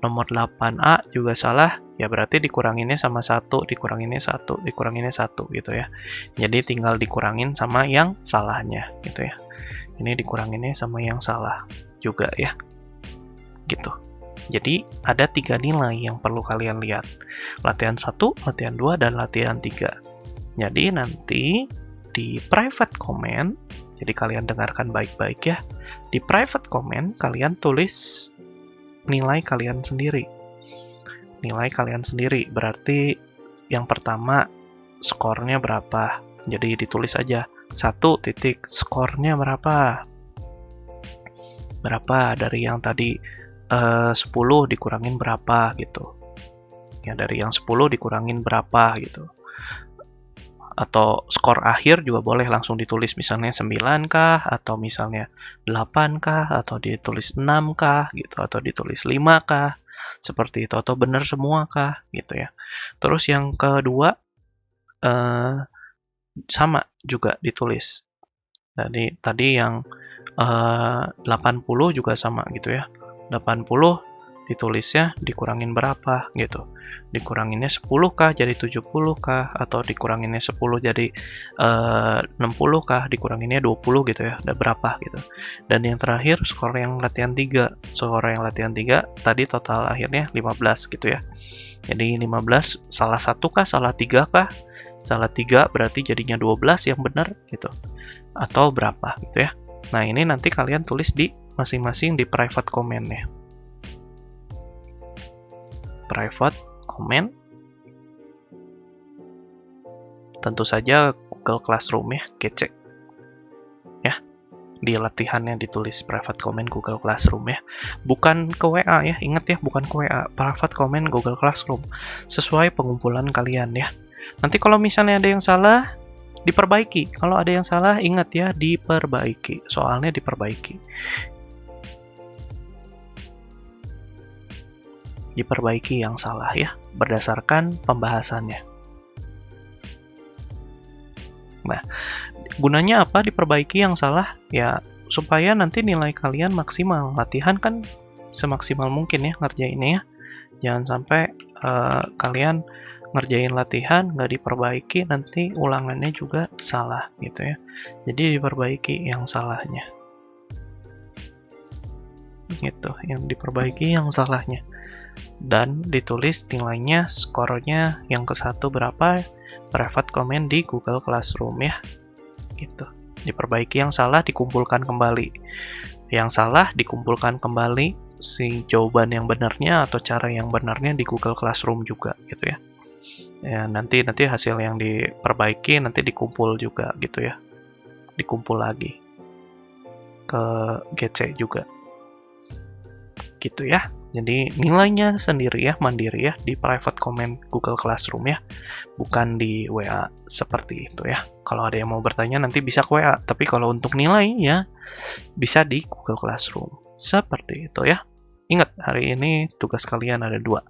nomor 8A juga salah, ya berarti dikuranginnya sama 1, dikuranginnya 1, dikuranginnya 1 gitu ya. Jadi tinggal dikurangin sama yang salahnya gitu ya. Ini dikuranginnya sama yang salah juga ya. Gitu. Jadi ada 3 nilai yang perlu kalian lihat. Latihan 1, latihan 2, dan latihan 3. Jadi nanti di private comment, jadi kalian dengarkan baik-baik ya. Di private comment kalian tulis nilai kalian sendiri. Nilai kalian sendiri berarti yang pertama skornya berapa. Jadi ditulis aja 1 titik skornya berapa. Berapa dari yang tadi 10 dikurangin berapa gitu. Ya dari yang 10 dikurangin berapa gitu. Atau skor akhir juga boleh langsung ditulis misalnya 9 kah, atau misalnya 8 kah, atau ditulis 6 kah gitu, atau ditulis 5 kah, seperti itu, atau benar semua kah gitu ya. Terus yang kedua sama juga ditulis. Jadi tadi yang 80 juga sama gitu ya. 80 ditulisnya dikurangin berapa gitu. Dikuranginnya 10 kah jadi 70 kah, atau dikuranginnya 10 jadi 60 kah, dikuranginnya 20 gitu ya, ada berapa gitu. Dan yang terakhir skor yang latihan 3. Skor yang latihan 3 tadi total akhirnya 15 gitu ya. Jadi 15 salah satu kah, salah 3 kah? Salah 3 berarti jadinya 12 yang benar gitu. Atau berapa gitu ya. Nah, ini nanti kalian tulis di masing-masing di private comment ya. Private comment. Tentu saja Google Classroom ya, kece. Ya, di latihannya ditulis private comment Google Classroom ya. Bukan ke WA ya, ingat ya, bukan ke WA. Private comment Google Classroom. Sesuai pengumpulan kalian ya. Nanti kalau misalnya ada yang salah, diperbaiki. Kalau ada yang salah, ingat ya, diperbaiki. Soalnya diperbaiki. Diperbaiki yang salah ya, berdasarkan pembahasannya. Nah, gunanya apa diperbaiki yang salah? Ya, supaya nanti nilai kalian maksimal. Latihan kan semaksimal mungkin ya ngerjainnya ya. Jangan sampai kalian ngerjain latihan nggak diperbaiki, nanti ulangannya juga salah gitu ya. Jadi diperbaiki yang salahnya. Gitu, yang diperbaiki yang salahnya. Dan ditulis nilainya, skornya yang ke satu berapa, private comment di Google Classroom ya. Gitu. Diperbaiki yang salah, dikumpulkan kembali. Yang salah dikumpulkan kembali si jawaban yang benarnya atau cara yang benarnya di Google Classroom juga gitu ya. Ya, nanti hasil yang diperbaiki nanti dikumpul juga gitu ya. Dikumpul lagi ke GC juga. Gitu ya. Jadi nilainya sendiri ya, mandiri ya, di private comment Google Classroom ya, bukan di WA seperti itu ya. Kalau ada yang mau bertanya nanti bisa ke WA, tapi kalau untuk nilai ya bisa di Google Classroom. Seperti itu ya. Ingat, hari ini tugas kalian ada 2,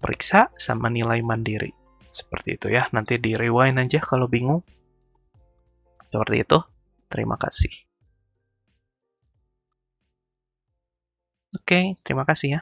periksa sama nilai mandiri. Seperti itu ya, nanti di rewind aja kalau bingung. Seperti itu, terima kasih. Oke, terima kasih ya.